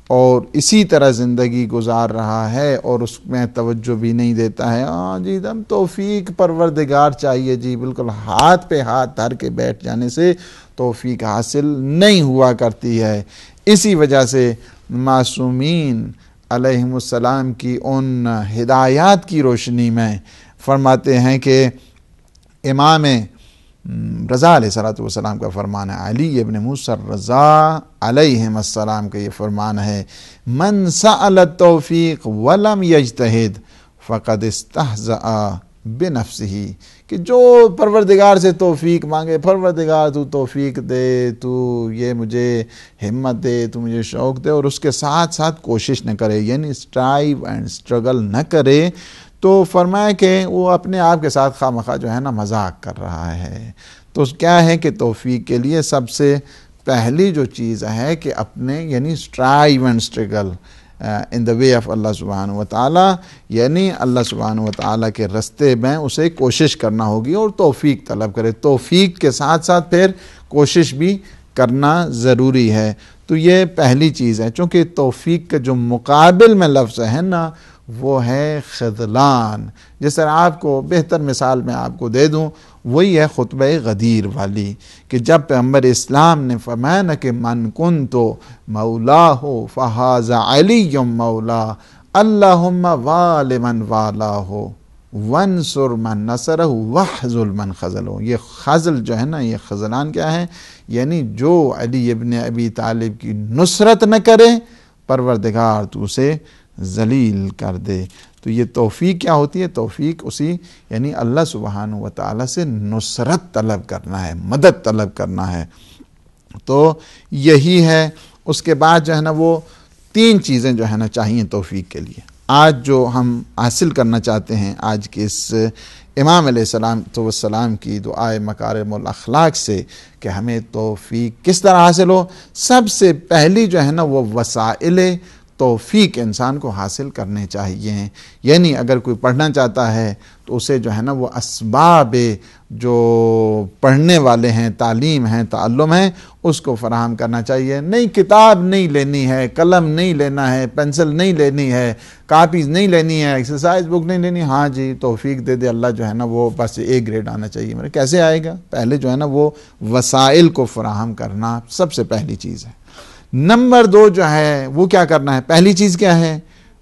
S1: اور اسی طرح زندگی گزار رہا ہے اور اس میں توجہ بھی نہیں دیتا ہے, ہاں جی ہم توفیق پروردگار چاہیے جی, بالکل ہاتھ پہ ہاتھ دھر کے بیٹھ جانے سے توفیق حاصل نہیں ہوا کرتی ہے. اسی وجہ سے معصومین علیہم السلام کی ان ہدایات کی روشنی میں فرماتے ہیں کہ امام رضا علیہ السلام کا فرمان ہے, علی ابن موسیٰ الرضا علیہ السلام کا یہ فرمان ہے, من سأل التوفیق ولم یجتہد فقد استہزأ بنفسہی، کہ جو پروردگار سے توفیق مانگے، پروردگار تو توفیق دے، تو یہ مجھے ہمت دے، تو مجھے شوق دے، اور اس کے ساتھ ساتھ کوشش نہ کرے، یعنی اسٹرائیو اینڈ اسٹرگل نہ کرے، تو فرمایا کہ وہ اپنے آپ کے ساتھ خواہ مخواہ جو ہے نا مذاق کر رہا ہے۔ تو کیا ہے کہ توفیق کے لیے سب سے پہلی جو چیز ہے کہ اپنے یعنی strive and struggle in the way of Allah سبحانہ و تعالیٰ، یعنی اللہ سبحانہ و تعالیٰ کے رستے میں اسے کوشش کرنا ہوگی اور توفیق طلب کرے، توفیق کے ساتھ ساتھ پھر کوشش بھی کرنا ضروری ہے۔ تو یہ پہلی چیز ہے، چونکہ توفیق کے جو مقابل میں لفظ ہے نا وہ ہے خذلان۔ جس طرح آپ کو بہتر مثال میں آپ کو دے دوں، وہی ہے خطبہ غدیر والی، کہ جب پیغمبر اسلام نے فرمایا نا کہ من کنتو مولاہ فہذا علی مولا اللہم وال من والاہ وانصر من نصرہ واخذل من خذلہ۔ یہ خذل جو ہے نا، یہ خذلان کیا ہے؟ یعنی جو علی ابن ابی طالب کی نصرت نہ کرے، پروردگار تو اسے ذلیل کر دے۔ تو یہ توفیق کیا ہوتی ہے؟ توفیق اسی یعنی اللہ سبحانہ و تعالیٰ سے نصرت طلب کرنا ہے، مدد طلب کرنا ہے۔ تو یہی ہے۔ اس کے بعد جو ہے نا وہ تین چیزیں جو ہے نا چاہیے توفیق کے لیے۔ آج جو ہم حاصل کرنا چاہتے ہیں آج کے اس امام علیہ السلام کی دعائے مکارم الاخلاق سے کہ ہمیں توفیق کس طرح حاصل ہو، سب سے پہلی جو ہے نا وہ وسائل توفیق انسان کو حاصل کرنے چاہیے۔ یعنی اگر کوئی پڑھنا چاہتا ہے تو اسے جو ہے نا وہ اسباب جو پڑھنے والے ہیں، تعلیم ہیں، تعلم ہیں، اس کو فراہم کرنا چاہیے۔ نہیں کتاب نہیں لینی ہے، قلم نہیں لینا ہے، پینسل نہیں لینی ہے، کاپیز نہیں لینی ہے، ایکسرسائز بک نہیں لینی، ہاں جی توفیق دے دے اللہ جو ہے نا وہ بس A گریڈ آنا چاہیے میرے۔ کیسے آئے گا؟ پہلے جو ہے نا وہ وسائل کو فراہم کرنا سب سے پہلی چیز ہے۔ نمبر 2 جو ہے وہ کیا کرنا ہے؟ پہلی چیز کیا ہے؟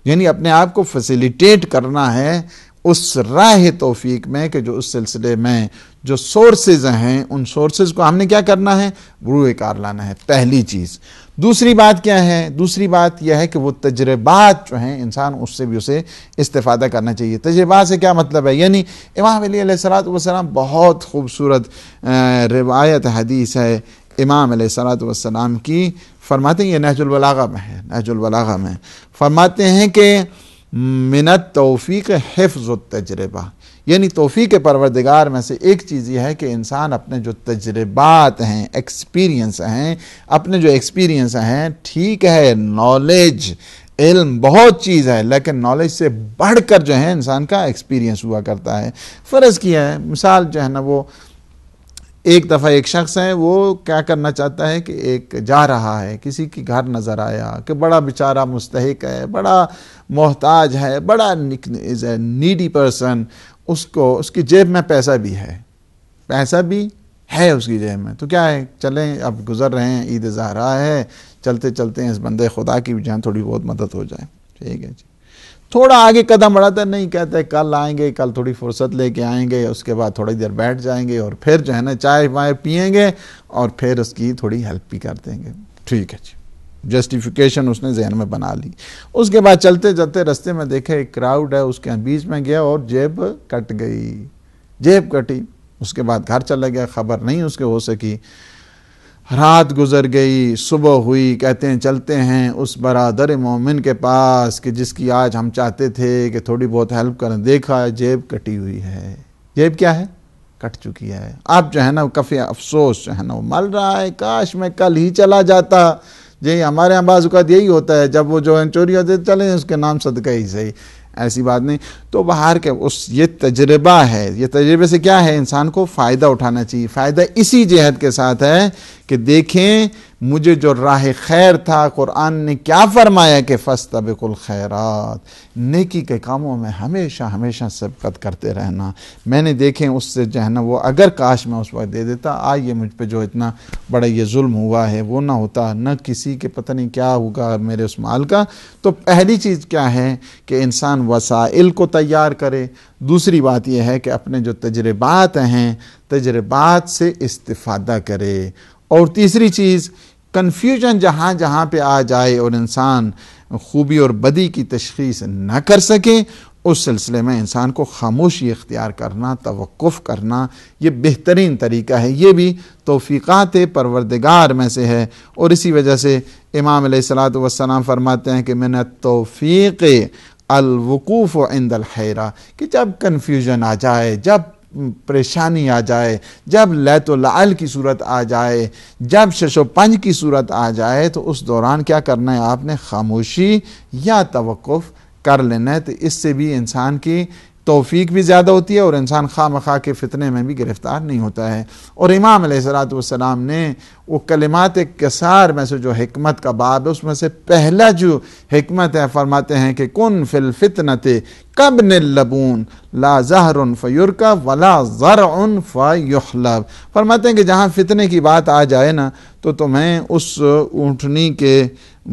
S1: یعنی اپنے آپ کو فیسیلیٹیٹ کرنا ہے اس راہ توفیق میں کہ جو اس سلسلے میں جو سورسز ہیں ان سورسز کو ہم نے کیا کرنا ہے؟ بروئے کار لانا ہے، پہلی چیز۔ دوسری بات کیا ہے؟ دوسری بات یہ ہے کہ وہ تجربات جو ہیں انسان اس سے بھی اسے استفادہ کرنا چاہیے۔ تجربات سے کیا مطلب ہے؟ یعنی امام علی علیہ السلام بہت خوبصورت روایت حدیث ہے امام علیہ السلام کی، فرماتے ہیں، یہ نہج البلاغہ میں ہے، نہج البلاغہ میں فرماتے ہیں کہ من التوفیق حفظ التجربہ، یعنی توفیق پروردگار میں سے ایک چیز یہ ہے کہ انسان اپنے جو تجربات ہیں، ایکسپیرینس ہیں، اپنے جو ایکسپیرینس ہیں، ٹھیک ہے نالج علم بہت چیز ہے لیکن نالج سے بڑھ کر جو ہے انسان کا ایکسپیرینس ہوا کرتا ہے۔ فرض کیا ہے مثال جو ہے نا وہ ایک دفعہ ایک شخص ہے، وہ کیا کرنا چاہتا ہے کہ ایک جا رہا ہے، کسی کی گھر نظر آیا کہ بڑا بیچارہ مستحق ہے، بڑا محتاج ہے، بڑا نیڈی پرسن، اس کی جیب میں پیسہ بھی ہے اس کی جیب میں، تو کیا ہے چلیں اب گزر رہے ہیں، عید ظہرا ہے، چلتے چلتے ہیں اس بندے خدا کی بھی جان تھوڑی بہت مدد ہو جائے، ٹھیک ہے جی۔ تھوڑا آگے قدم بڑھاتا ہے، نہیں کہتا ہے کل آئیں گے، کل تھوڑی فرصت لے کے آئیں گے، اس کے بعد تھوڑی دیر بیٹھ جائیں گے اور پھر جو ہے نا چائے وائے پئیں گے اور پھر اس کی تھوڑی ہیلپ بھی کر دیں گے، ٹھیک ہے جی۔ جسٹیفیکیشن اس نے ذہن میں بنا لی۔ اس کے بعد چلتے چلتے رستے میں دیکھے ایک کراؤڈ ہے، اس کے بیچ میں گیا اور جیب کٹی، اس کے بعد گھر چلا گیا، خبر نہیں اس کے ہو سکی۔ رات گزر گئی، صبح ہوئی، کہتے ہیں چلتے ہیں اس برادر مومن کے پاس کہ جس کی آج ہم چاہتے تھے کہ تھوڑی بہت ہیلپ کریں، دیکھا جیب کٹی ہوئی ہے۔ جیب کیا ہے؟ کٹ چکی ہے۔ اب جو ہے نا کافی افسوس جو ہے نا وہ مل رہا ہے، کاش میں کل ہی چلا جاتا۔ جی ہمارے یہاں بعض اوقات یہی ہوتا ہے، جب وہ جو چوری ہوتے چلیں اس کے نام صدقہ ہی صحیح، ایسی بات نہیں۔ تو باہر کے یہ تجربہ ہے، یہ تجربے سے کیا ہے انسان کو فائدہ اٹھانا چاہیے۔ فائدہ اسی جہت کے ساتھ ہے کہ دیکھیں مجھے جو راہ خیر تھا، قرآن نے کیا فرمایا کہ فاستبقوا الخیرات، نیکی کے کاموں میں ہمیشہ سبقت کرتے رہنا۔ میں نے دیکھیں اس سے جو ہے نا وہ اگر کاش میں اس وقت دے دیتا، آج یہ مجھ پہ جو اتنا بڑا یہ ظلم ہوا ہے وہ نہ ہوتا، نہ کسی کے پتہ نہیں کیا ہوگا میرے اس مال کا۔ تو پہلی چیز کیا ہے کہ انسان وسائل کو تیار کرے۔ دوسری بات یہ ہے کہ اپنے جو تجربات ہیں تجربات سے استفادہ کرے۔ اور تیسری چیز کنفیوژن جہاں پہ آ جائے اور انسان خوبی اور بدی کی تشخیص نہ کر سکے اس سلسلے میں انسان کو خاموشی اختیار کرنا، توقف کرنا، یہ بہترین طریقہ ہے. یہ بھی توفیقات پروردگار میں سے ہے. اور اسی وجہ سے امام علیہ الصلوۃ والسلام فرماتے ہیں کہ من التوفیق الوقوف عند الحیرہ، کہ جب کنفیوژن آ جائے، جب پریشانی آ جائے، جب لیت العل کی صورت آ جائے، جب شش و پنج کی صورت آ جائے، تو اس دوران کیا کرنا ہے آپ نے؟ خاموشی یا توقف کر لینا ہے. تو اس سے بھی انسان کی توفیق بھی زیادہ ہوتی ہے اور انسان خواہ مخواہ کے فتنے میں بھی گرفتار نہیں ہوتا ہے. اور امام علیہ الصلوۃ والسلام نے وہ کلمات کثار میں سے جو حکمت کا باب ہے اس میں سے پہلا جو حکمت ہے، فرماتے ہیں کہ کن فی الفتنۃ کابن اللبون لا زہر فیرکب ولا زرع فیحلب. فرماتے ہیں کہ جہاں فتنے کی بات آ جائے نا تو تمہیں اس اونٹنی کے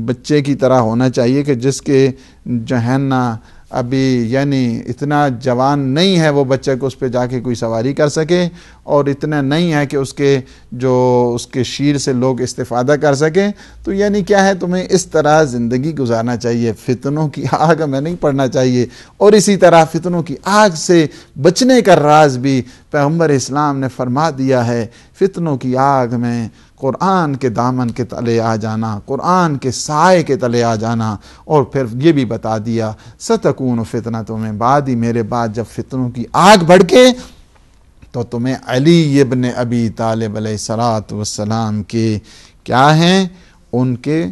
S1: بچے کی طرح ہونا چاہیے کہ جس کے جو ہے نا ابھی یعنی اتنا جوان نہیں ہے وہ بچے کو اس پہ جا کے کوئی سواری کر سکے، اور اتنا نہیں ہے کہ اس کے شیر سے لوگ استفادہ کر سکیں. تو یعنی کیا ہے، تمہیں اس طرح زندگی گزارنا چاہیے، فتنوں کی آگ میں نہیں پڑنا چاہیے. اور اسی طرح فتنوں کی آگ سے بچنے کا راز بھی پیغمبر اسلام نے فرما دیا ہے. فتنوں کی آگ میں قرآن کے دامن کے تلے آ جانا، قرآن کے سائے کے تلے آ جانا. اور پھر یہ بھی بتا دیا ستکون فتنۃ من بعدی، میرے بعد جب فتنوں کی آگ بھڑکے تو تمہیں علی ابن ابی طالب علیہ الصلوۃ والسلام کے کیا ہیں، ان کے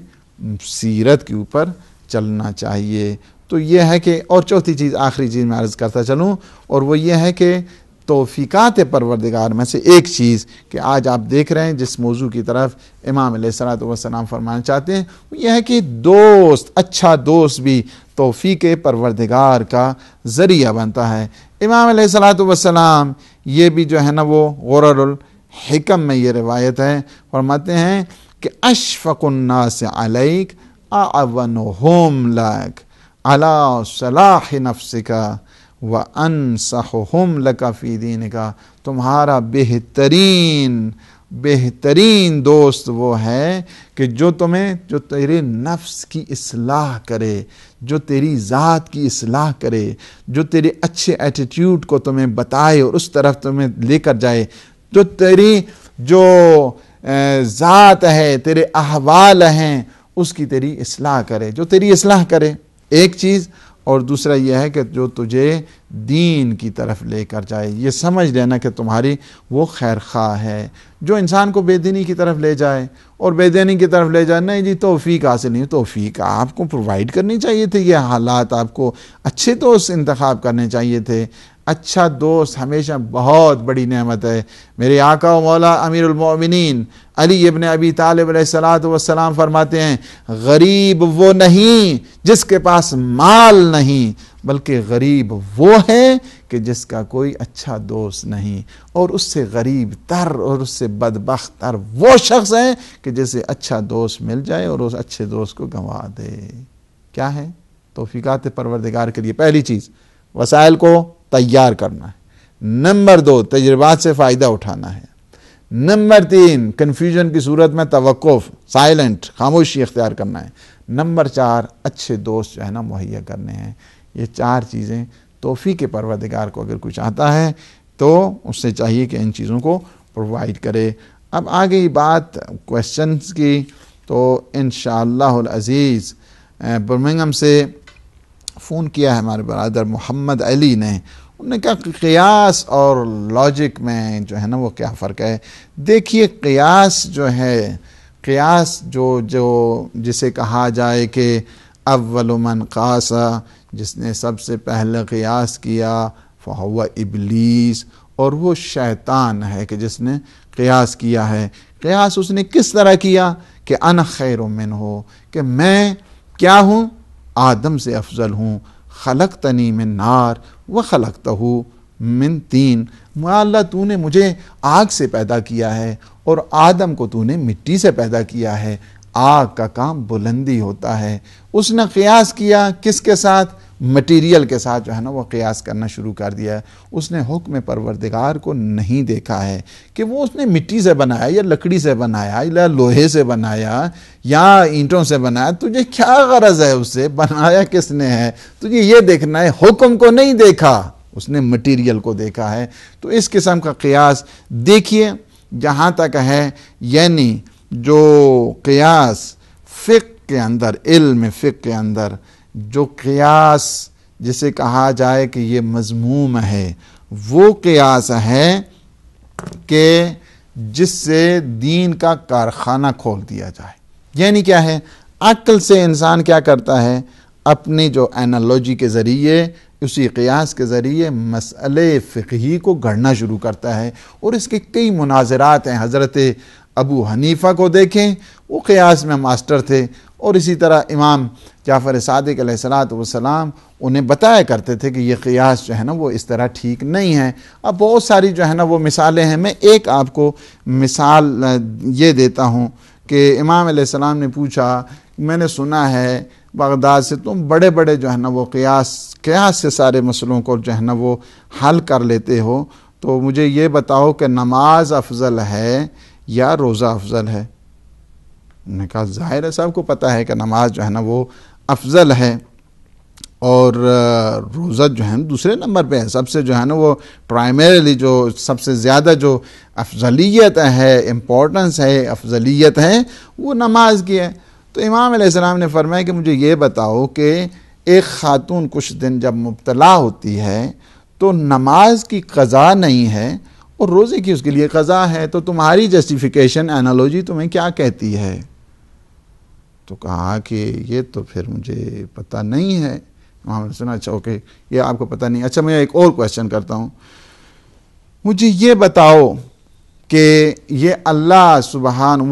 S1: سیرت کے اوپر چلنا چاہیے. تو یہ ہے کہ، اور چوتھی چیز، آخری چیز میں عرض کرتا چلوں، اور وہ یہ ہے کہ توفیقات پروردگار میں سے ایک چیز کہ آج آپ دیکھ رہے ہیں جس موضوع کی طرف امام علیہ الصلوۃ والسلام فرمانا چاہتے ہیں، وہ یہ ہے کہ دوست، اچھا دوست بھی توفیق پروردگار کا ذریعہ بنتا ہے. امام علیہ الصلوۃ والسلام یہ بھی جو ہے نا وہ غرر الحکم میں یہ روایت ہے، فرماتے ہیں کہ اشفق الناس علیک اعونہم لک علی صلاح نفسک وَأَنْصَحُهُمْ لَكَ فِي دِينِكَ. تمہارا بہترین دوست وہ ہے کہ جو تیرے نفس کی اصلاح کرے، جو تیری ذات کی اصلاح کرے، جو تیرے اچھے ایٹیٹیوڈ کو تمہیں بتائے اور اس طرف تمہیں لے کر جائے، جو تیری جو ذات ہے، تیرے احوال ہیں، اس کی تیری اصلاح کرے، جو تیری اصلاح کرے، ایک چیز. اور دوسرا یہ ہے کہ جو تجھے دین کی طرف لے کر جائے. یہ سمجھ لینا کہ تمہاری وہ خیر خواہ ہے. جو انسان کو بے دینی کی طرف لے جائے اور بے دینی کی طرف لے جائے، نہیں جی توفیق حاصل نہیں، توفیق آپ کو پرووائڈ کرنی چاہیے تھے. یہ حالات آپ کو اچھے دوست انتخاب کرنے چاہیے تھے. اچھا دوست ہمیشہ بہت بڑی نعمت ہے. میرے آقا و مولا امیر المومنین علی ابن ابی طالب علیہ الصلوۃ والسلام فرماتے ہیں غریب وہ نہیں جس کے پاس مال نہیں، بلکہ غریب وہ ہے کہ جس کا کوئی اچھا دوست نہیں. اور اس سے غریب تر اور اس سے بدبخت تر وہ شخص ہے کہ جسے اچھا دوست مل جائے اور اس اچھے دوست کو گنوا دے. کیا ہے توفیقات پروردگار کے لیے؟ پہلی چیز وسائل کو تیار کرنا ہے. نمبر 2 تجربات سے فائدہ اٹھانا ہے. نمبر 3 کنفیوژن کی صورت میں توقف، سائلنٹ، خاموشی اختیار کرنا ہے. نمبر 4 اچھے دوست جو ہے نا مہیا کرنے ہیں. یہ 4 چیزیں توفیق پروردگار کو اگر کوئی چاہتا ہے تو اس سے چاہیے کہ ان چیزوں کو پرووائڈ کرے. اب آگے بات کویسچنز کی، تو انشاءاللہ العزیز برمنگھم سے فون کیا ہے ہمارے برادر محمد علی نے. انہوں نے کہا کہ قیاس اور لاجک میں جو ہے نا وہ کیا فرق ہے. دیکھیے قیاس جو ہے، قیاس جو جسے کہا جائے کہ اول من قاس، جس نے سب سے پہلے قیاس کیا، فہو ابلیس، اور وہ شیطان ہے کہ جس نے قیاس کیا ہے. قیاس اس نے کس طرح کیا کہ انا خیر منہ، کہ میں کیا ہوں، آدم سے افضل ہوں. خلقتنی من نار وخلقتہ من طین، اللہ تو نے مجھے آگ سے پیدا کیا ہے اور آدم کو تو نے مٹی سے پیدا کیا ہے. آگ کا کام بلندی ہوتا ہے. اس نے قیاس کیا کس کے ساتھ؟ مٹیریل کے ساتھ جو ہے نا وہ قیاس کرنا شروع کر دیا ہے. اس نے حکم پروردگار کو نہیں دیکھا ہے کہ وہ اس نے مٹی سے بنایا یا لکڑی سے بنایا یا لوہے سے بنایا یا اینٹوں سے بنایا. تجھے کیا غرض ہے اس سے؟ بنایا کس نے ہے؟ تجھے یہ دیکھنا ہے. حکم کو نہیں دیکھا, اس نے مٹیریل کو دیکھا ہے. تو اس قسم کا قیاس دیکھیے جہاں تک ہے, یعنی جو قیاس فقہ کے اندر, علم فقہ کے اندر جو قیاس جسے کہا جائے کہ یہ مذموم ہے, وہ قیاس ہے کہ جس سے دین کا کارخانہ کھول دیا جائے. یعنی کیا ہے؟ عقل سے انسان کیا کرتا ہے؟ اپنی جو اینالوجی کے ذریعے, اسی قیاس کے ذریعے مسئلے فقہی کو گھڑنا شروع کرتا ہے. اور اس کے کئی مناظرات ہیں. حضرت ابو حنیفہ کو دیکھیں, وہ قیاس میں ماسٹر تھے, اور اسی طرح امام جعفر صادق علیہ السلام انہیں بتایا کرتے تھے کہ یہ قیاس جو ہے نا وہ اس طرح ٹھیک نہیں ہے. اب بہت ساری جو ہے نا وہ مثالیں ہیں. میں ایک آپ کو مثال یہ دیتا ہوں کہ امام علیہ السلام نے پوچھا, میں نے سنا ہے بغداد سے تم بڑے بڑے جو ہے نا وہ قیاس سے سارے مسئلوں کو جو ہے نا وہ حل کر لیتے ہو, تو مجھے یہ بتاؤ کہ نماز افضل ہے یا روزہ افضل ہے؟ انہوں نے کہا ظاہر ہے سب کو پتہ ہے کہ نماز جو ہے نا وہ افضل ہے, اور روزہ جو ہے دوسرے نمبر پہ ہے. سب سے جو ہے نا وہ پرائمریلی جو سب سے زیادہ جو افضلیت ہے, امپورٹنس ہے, افضلیت ہے, وہ نماز کی ہے. تو امام علیہ السلام نے فرمایا کہ مجھے یہ بتاؤ کہ ایک خاتون کچھ دن جب مبتلا ہوتی ہے تو نماز کی قضا نہیں ہے اور روزے کی اس کے لیے قضا ہے, تو تمہاری جسٹیفیکیشن اینالوجی تمہیں کیا کہتی ہے؟ تو کہا کہ یہ تو پھر مجھے پتہ نہیں ہے. امام نے سنا اچھا اوکے یہ آپ کو پتہ نہیں. اچھا میں ایک اور کویسچن کرتا ہوں, مجھے یہ بتاؤ کہ یہ اللہ سبحانہ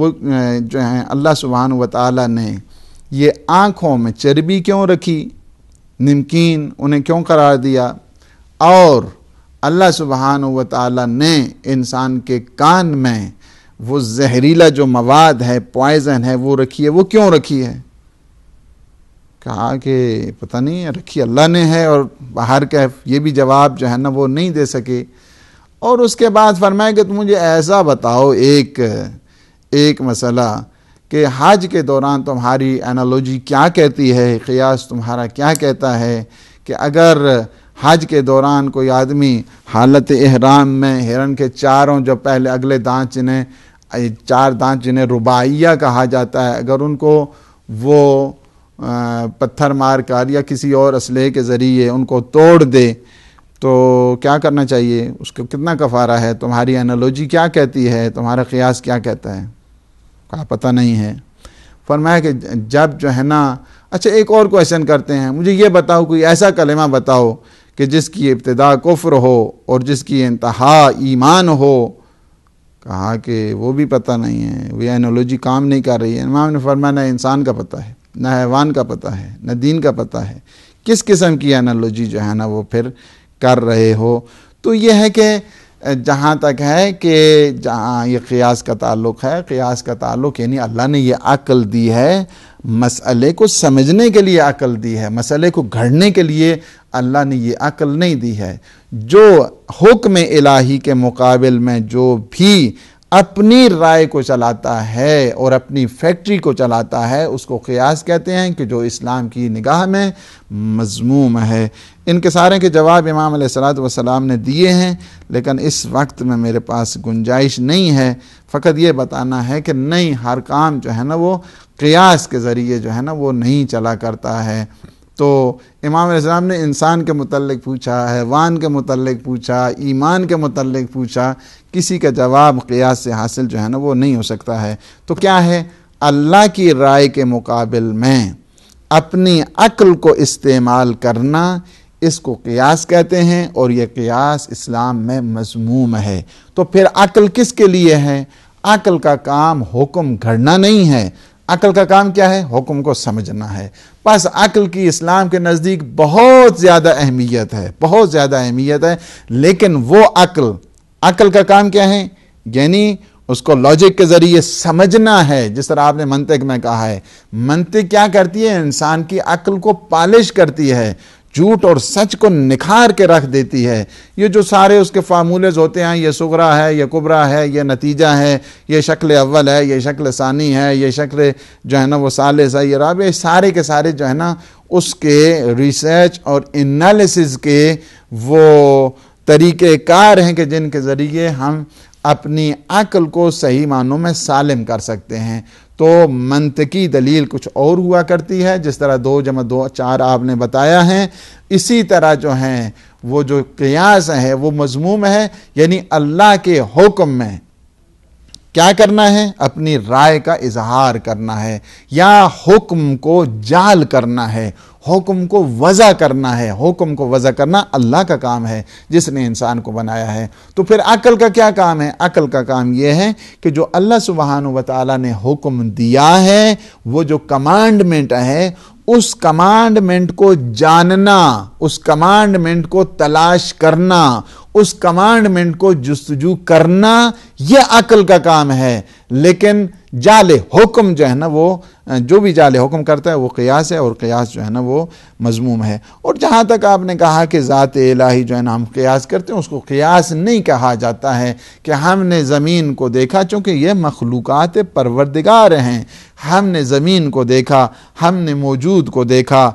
S1: و تعالی نے یہ آنکھوں میں چربی کیوں رکھی, نمکین انہیں کیوں قرار دیا, اور اللہ سبحانہ و تعالی نے انسان کے کان میں وہ زہریلا جو مواد ہے, پوائزن ہے, وہ رکھی ہے, وہ کیوں رکھی ہے؟ کہا کہ پتہ نہیں, رکھی اللہ نے ہے, اور باہر کا یہ بھی جواب جو ہے نا وہ نہیں دے سکے. اور اس کے بعد فرمایا کہ تم مجھے ایسا بتاؤ ایک مسئلہ کہ حج کے دوران تمہاری اینالوجی کیا کہتی ہے, قیاس تمہارا کیا کہتا ہے کہ اگر حج کے دوران کوئی آدمی حالت احرام میں ہرن کے چاروں جو پہلے اگلے دانت جنہیں 4 دانت جنہیں رباعیہ کہا جاتا ہے, اگر ان کو وہ پتھر مار کر یا کسی اور اسلحے کے ذریعے ان کو توڑ دے تو کیا کرنا چاہیے, اس کو کتنا کفارہ ہے؟ تمہاری اینالوجی کیا کہتی ہے, تمہارا قیاس کیا کہتا ہے؟ کہا پتہ نہیں ہے. فرمایا کہ جب جو ہے نا, اچھا ایک اور کویسچن کرتے ہیں, مجھے یہ بتاؤ کوئی ایسا کلمہ بتاؤ کہ جس کی ابتدا کفر ہو اور جس کی انتہا ایمان ہو. کہا کہ وہ بھی پتہ نہیں ہے, وہ اینالوجی کام نہیں کر رہی ہے. امام نے فرمایا نہ انسان کا پتہ ہے, نہ حیوان کا پتہ ہے, نہ دین کا پتہ ہے, کس قسم کی اینالوجی جو ہے نا وہ پھر کر رہے ہو. تو یہ ہے کہ جہاں تک ہے کہ جہاں یہ قیاس کا تعلق ہے, قیاس کا تعلق یعنی اللہ نے یہ عقل دی ہے, مسئلے کو سمجھنے کے لیے عقل دی ہے, مسئلے کو گھڑنے کے لیے اللہ نے یہ عقل نہیں دی ہے. جو حکم الہی کے مقابل میں جو بھی اپنی رائے کو چلاتا ہے اور اپنی فیکٹری کو چلاتا ہے اس کو قیاس کہتے ہیں, کہ جو اسلام کی نگاہ میں مذموم ہے. ان کے سارے کے جواب امام علیہ السلام نے دیے ہیں, لیکن اس وقت میں میرے پاس گنجائش نہیں ہے. فقط یہ بتانا ہے کہ نہیں, ہر کام جو ہے نا وہ قیاس کے ذریعے جو ہے نا وہ نہیں چلا کرتا ہے. تو امام علیہ السلام نے انسان کے متعلق پوچھا, حیوان کے متعلق پوچھا, ایمان کے متعلق پوچھا, کسی کا جواب قیاس سے حاصل جو ہے نا وہ نہیں ہو سکتا ہے. تو کیا ہے, اللہ کی رائے کے مقابل میں اپنی عقل کو استعمال کرنا, اس کو قیاس کہتے ہیں, اور یہ قیاس اسلام میں مذموم ہے. تو پھر عقل کس کے لیے ہے؟ عقل کا کام حکم گھڑنا نہیں ہے, عقل کا کام کیا ہے؟ حکم کو سمجھنا ہے. بس عقل کی اسلام کے نزدیک بہت زیادہ اہمیت ہے, بہت زیادہ اہمیت ہے. لیکن وہ عقل کا کام کیا ہے؟ یعنی اس کو لاجک کے ذریعے سمجھنا ہے. جس طرح آپ نے منطق میں کہا ہے, منطق کیا کرتی ہے؟ انسان کی عقل کو پالش کرتی ہے. جھوٹ اور سچ کو نکھار کے رکھ دیتی ہے. یہ جو سارے اس کے فارمولیز ہوتے ہیں، یہ صغرا ہے، یہ کبرا ہے، یہ نتیجہ ہے، یہ شکل اول ہے، یہ شکل ثانی ہے، یہ شکل جو ہے نا وہ ثالث ہے، یہ رابع، سارے کے سارے جو ہے نا اس کے ریسرچ اور انالیسز کے وہ طریقہ کار ہیں کہ جن کے ذریعے ہم اپنی عقل کو صحیح معنوں میں سالم کر سکتے ہیں. تو منطقی دلیل کچھ اور ہوا کرتی ہے، جس طرح 2 + 2 = 4 آپ نے بتایا ہے. اسی طرح جو ہیں وہ جو قیاس ہے وہ مذموم ہے، یعنی اللہ کے حکم میں کیا کرنا ہے؟ اپنی رائے کا اظہار کرنا ہے، یا حکم کو جعل کرنا ہے، حکم کو وضع کرنا ہے. حکم کو وضع کرنا اللہ کا کام ہے جس نے انسان کو بنایا ہے. تو پھر عقل کا کیا کام ہے؟ عقل کا کام یہ ہے کہ جو اللہ سبحانہ و تعالیٰ نے حکم دیا ہے، وہ جو کمانڈمنٹ ہے، اس کمانڈمنٹ کو جاننا، اس کمانڈمنٹ کو تلاش کرنا، اس کمانڈمنٹ کو جستجو کرنا، یہ عقل کا کام ہے. لیکن جعل حکم جو ہے نا وہ جو بھی جعل حکم کرتا ہے وہ قیاس ہے، اور قیاس جو ہے نا وہ مذموم ہے. اور جہاں تک آپ نے کہا کہ ذات الہی جو ہے نا ہم قیاس کرتے ہیں، اس کو قیاس نہیں کہا جاتا ہے کہ ہم نے زمین کو دیکھا، چونکہ یہ مخلوقات پروردگار ہیں. ہم نے زمین کو دیکھا، ہم نے موجود کو دیکھا،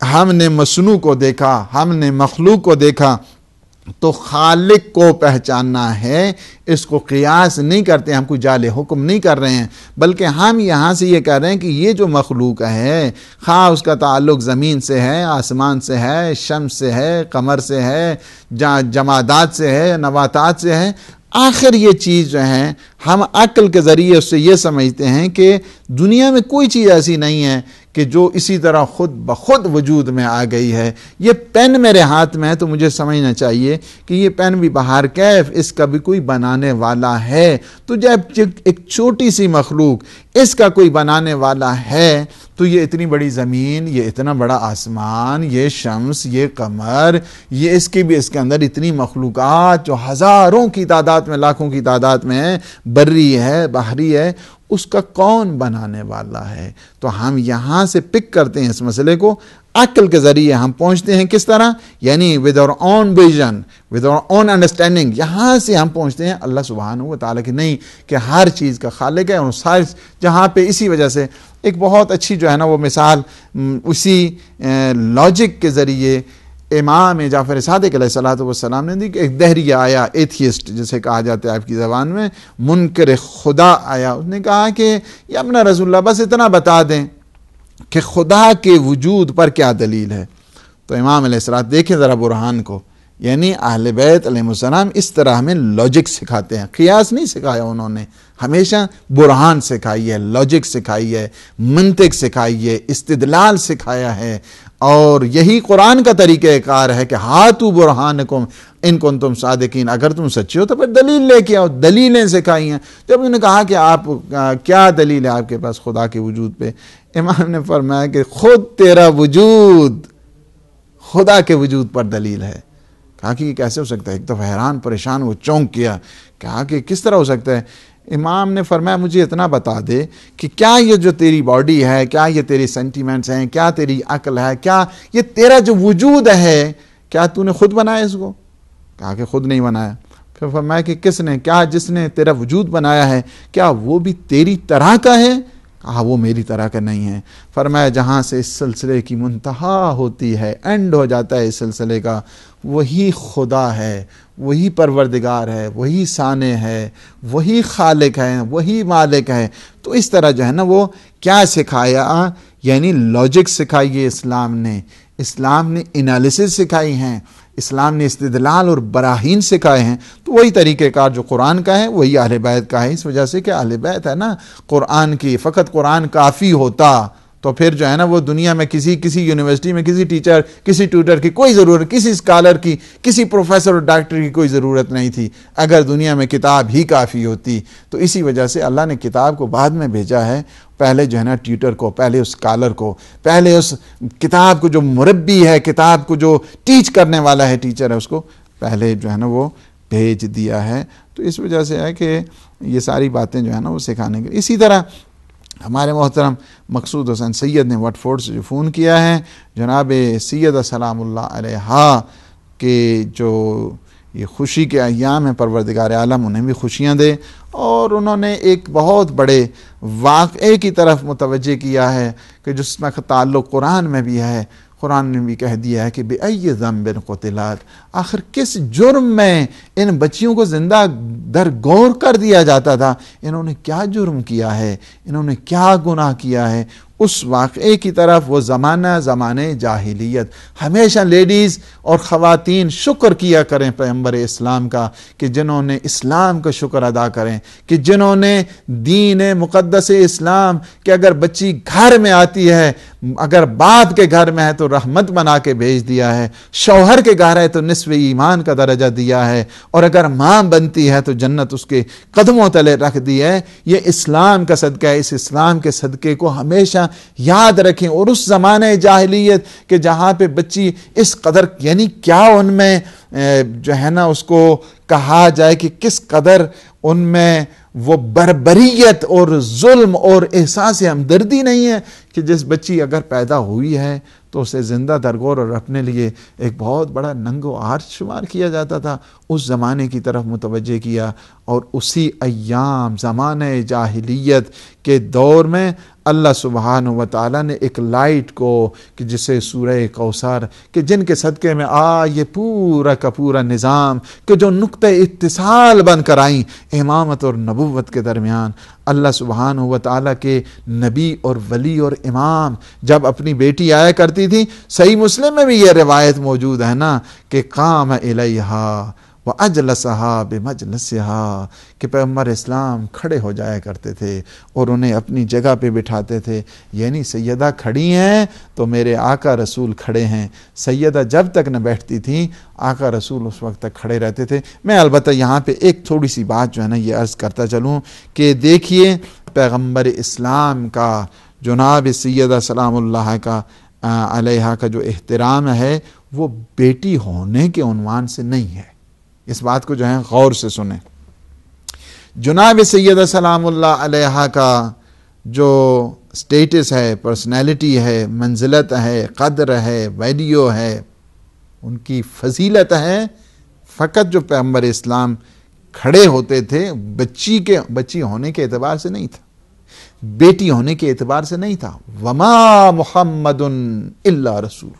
S1: ہم نے مصنوع کو دیکھا، ہم نے مخلوق کو دیکھا. تو خالق کو پہچاننا ہے، اس کو قیاس نہیں کرتے، ہم کوئی جعل حکم نہیں کر رہے ہیں، بلکہ ہم یہاں سے یہ کہہ رہے ہیں کہ یہ جو مخلوق ہے، خواہ اس کا تعلق زمین سے ہے، آسمان سے ہے، شمس سے ہے، قمر سے ہے، جمادات سے ہے، نباتات سے ہے، آخر یہ چیز جو ہے ہم عقل کے ذریعے اس سے یہ سمجھتے ہیں کہ دنیا میں کوئی چیز ایسی نہیں ہے کہ جو اسی طرح خود بخود وجود میں آ گئی ہے. یہ پین میرے ہاتھ میں ہے تو مجھے سمجھنا چاہیے کہ یہ پین بھی بہر کیف، اس کا بھی کوئی بنانے والا ہے. تو جب ایک چھوٹی سی مخلوق اس کا کوئی بنانے والا ہے، تو یہ اتنی بڑی زمین، یہ اتنا بڑا آسمان، یہ شمس، یہ قمر، یہ اس کے بھی اس کے اندر اتنی مخلوقات جو ہزاروں کی تعداد میں، لاکھوں کی تعداد میں ہے، بری ہے، بحری ہے، اس کا کون بنانے والا ہے؟ تو ہم یہاں سے پک کرتے ہیں اس مسئلے کو، عقل کے ذریعے ہم پہنچتے ہیں. کس طرح؟ یعنی with our own vision, with our own understanding، یہاں سے ہم پہنچتے ہیں اللہ سبحانہ و تعالیٰ کی نہیں کہ ہر چیز کا خالق ہے. اور ساری جہاں پہ اسی وجہ سے ایک بہت اچھی جو ہے نا وہ مثال اسی لاجک کے ذریعے امام جعفر صادق علیہ السلام نے دی کہ ایک دہریہ آیا، ایتھیسٹ جسے کہا جاتا ہے آپ کی زبان میں، منکر خدا آیا. اس نے کہا کہ یا ابن رسول اللہ بس اتنا بتا دیں کہ خدا کے وجود پر کیا دلیل ہے. تو امام علیہ السلام دیکھیں ذرا برہان کو، یعنی اہل بیت علیہ السلام اس طرح ہمیں لاجک سکھاتے ہیں. قیاس نہیں سکھایا انہوں نے، ہمیشہ برہان سکھائی ہے، لاجک سکھائی ہے، منطق سکھائی ہے، استدلال سکھایا ہے. اور یہی قرآن کا طریقہ کار ہے کہ ہاتھو برہانکم ان کنتم صادقین، اگر تم سچے ہو تو پھر دلیل لے کے آؤ. دلیلیں سکھائی ہیں. جب انہوں نے کہا کہ آپ کیا دلیل ہے آپ کے پاس خدا کے وجود پہ، امام نے فرمایا کہ خود تیرا وجود خدا کے وجود پر دلیل ہے. کہا کہ یہ کیسے ہو سکتا ہے؟ ایک دفعہ حیران پریشان وہ چونک گیا، کہا کہ کس طرح ہو سکتا ہے؟ امام نے فرمایا مجھے اتنا بتا دے کہ کیا یہ جو تیری باڈی ہے، کیا یہ تیری سینٹیمنٹس ہیں، کیا تیری عقل ہے، کیا یہ تیرا جو وجود ہے، کیا تو نے خود بنایا اس کو؟ کہا کہ خود نہیں بنایا. پھر فرمایا کہ کس نے؟ کیا جس نے تیرا وجود بنایا ہے کیا وہ بھی تیری طرح کا ہے؟ کہا وہ میری طرح کا نہیں ہے. فرمایا جہاں سے اس سلسلے کی منتہا ہوتی ہے، اینڈ ہو جاتا ہے اس سلسلے کا، وہی خدا ہے، وہی پروردگار ہے، وہی صانع ہے، وہی خالق ہے، وہی مالک ہے. تو اس طرح جو ہے نا وہ کیا سکھایا؟ یعنی لاجک سکھائی ہے اسلام نے، اسلام نے انالیسس سکھائی ہیں، اسلام نے استدلال اور براہین سکھائے ہیں. تو وہی طریقہ کار جو قرآن کا ہے وہی اہل بیت کا ہے. اس وجہ سے کہ اہل بیت ہے نا قرآن کی، فقط قرآن کافی ہوتا تو پھر جو ہے نا وہ دنیا میں کسی یونیورسٹی میں کسی ٹیچر، کسی ٹیوٹر کی کوئی ضرورت، کسی اسکالر کی، کسی پروفیسر اور ڈاکٹر کی کوئی ضرورت نہیں تھی اگر دنیا میں کتاب ہی کافی ہوتی. تو اسی وجہ سے اللہ نے کتاب کو بعد میں بھیجا ہے. پہلے جو ہے نا ٹیوٹر کو، پہلے اس اسکالر کو، پہلے اس کتاب کو جو مربی ہے، کتاب کو جو ٹیچ کرنے والا ہے، ٹیچر ہے، اس کو پہلے جو ہے نا وہ بھیج دیا ہے. تو اس وجہ سے ہے کہ یہ ساری باتیں جو ہے نا وہ سکھانے کے. اسی طرح ہمارے محترم مقصود حسین سید نے وٹفورڈ سے جو فون کیا ہے، جناب سیدہ سلام اللہ علیہا کے جو یہ خوشی کے ایام ہیں، پروردگار عالم انہیں بھی خوشیاں دے، اور انہوں نے ایک بہت بڑے واقعے کی طرف متوجہ کیا ہے کہ جس میں تعلق قرآن میں بھی ہے. قرآن نے بھی کہہ دیا ہے کہ بِأَيِّ ذَنبٍ قُتِلَتْ، آخر کس جرم میں ان بچیوں کو زندہ درگور کر دیا جاتا تھا، انہوں نے کیا جرم کیا ہے، انہوں نے کیا گناہ کیا ہے. اس واقعے کی طرف وہ زمانے جاہلیت. ہمیشہ لیڈیز اور خواتین شکر کیا کریں پیغمبر اسلام کا، کہ جنہوں نے اسلام کا شکر ادا کریں، کہ جنہوں نے دین مقدس اسلام کہ اگر بچی گھر میں آتی ہے، اگر باپ کے گھر میں ہے تو رحمت بنا کے بھیج دیا ہے، شوہر کے گھر ہے تو نصف ایمان کا درجہ دیا ہے، اور اگر ماں بنتی ہے تو جنت اس کے قدموں تلے رکھ دی ہے. یہ اسلام کا صدقہ ہے. اس اسلام کے صدقے کو ہمیشہ یاد رکھیں. اور اس زمانے جاہلیت کہ جہاں پہ بچی اس قدر، یعنی کیا ان میں جو ہے نا اس کو کہا جائے کہ کس قدر ان میں وہ بربریت اور ظلم اور احساس ہمدردی نہیں ہے کہ جس بچی اگر پیدا ہوئی ہے تو اسے زندہ درگور اور اپنے لیے ایک بہت بڑا ننگ و عار شمار کیا جاتا تھا. اس زمانے کی طرف متوجہ کیا، اور اسی ایام زمانے جاہلیت کے دور میں اللہ سبحانہ و تعالیٰ نے ایک لائٹ کو کہ جسے سورہ کوثر کہ جن کے صدقے میں یہ پورا کا پورا نظام کہ جو نقطہ اتصال بن کر آئیں امامت اور نبوت کے درمیان. اللہ سبحانہ و تعالیٰ کے نبی اور ولی اور امام جب اپنی بیٹی آیا کرتی تھی، صحیح مسلم میں بھی یہ روایت موجود ہے نا کہ قام الیہا وَأَجْلَسَهَا بِمَجْلِسِهَا، کہ پیغمبر اسلام کھڑے ہو جایا کرتے تھے اور انہیں اپنی جگہ پہ بٹھاتے تھے. یعنی سیدہ کھڑی ہیں تو میرے آقا رسول کھڑے ہیں. سیدہ جب تک نہ بیٹھتی تھیں آقا رسول اس وقت تک کھڑے رہتے تھے. میں البتہ یہاں پہ ایک تھوڑی سی بات جو ہے نا یہ عرض کرتا چلوں کہ دیکھیے پیغمبر اسلام کا جناب سیدہ سلام اللہ کا علیہا کا جو احترام ہے وہ بیٹی ہونے کے عنوان سے نہیں ہے. اس بات کو جو ہے غور سے سنیں. جناب سیدہ سلام اللہ علیہا کا جو سٹیٹس ہے، پرسنالٹی ہے، منزلت ہے، قدر ہے، ویلیو ہے، ان کی فضیلت ہے، فقط جو پیغمبر اسلام کھڑے ہوتے تھے بچی ہونے کے اعتبار سے نہیں تھا، بیٹی ہونے کے اعتبار سے نہیں تھا. وما محمد الا رسول،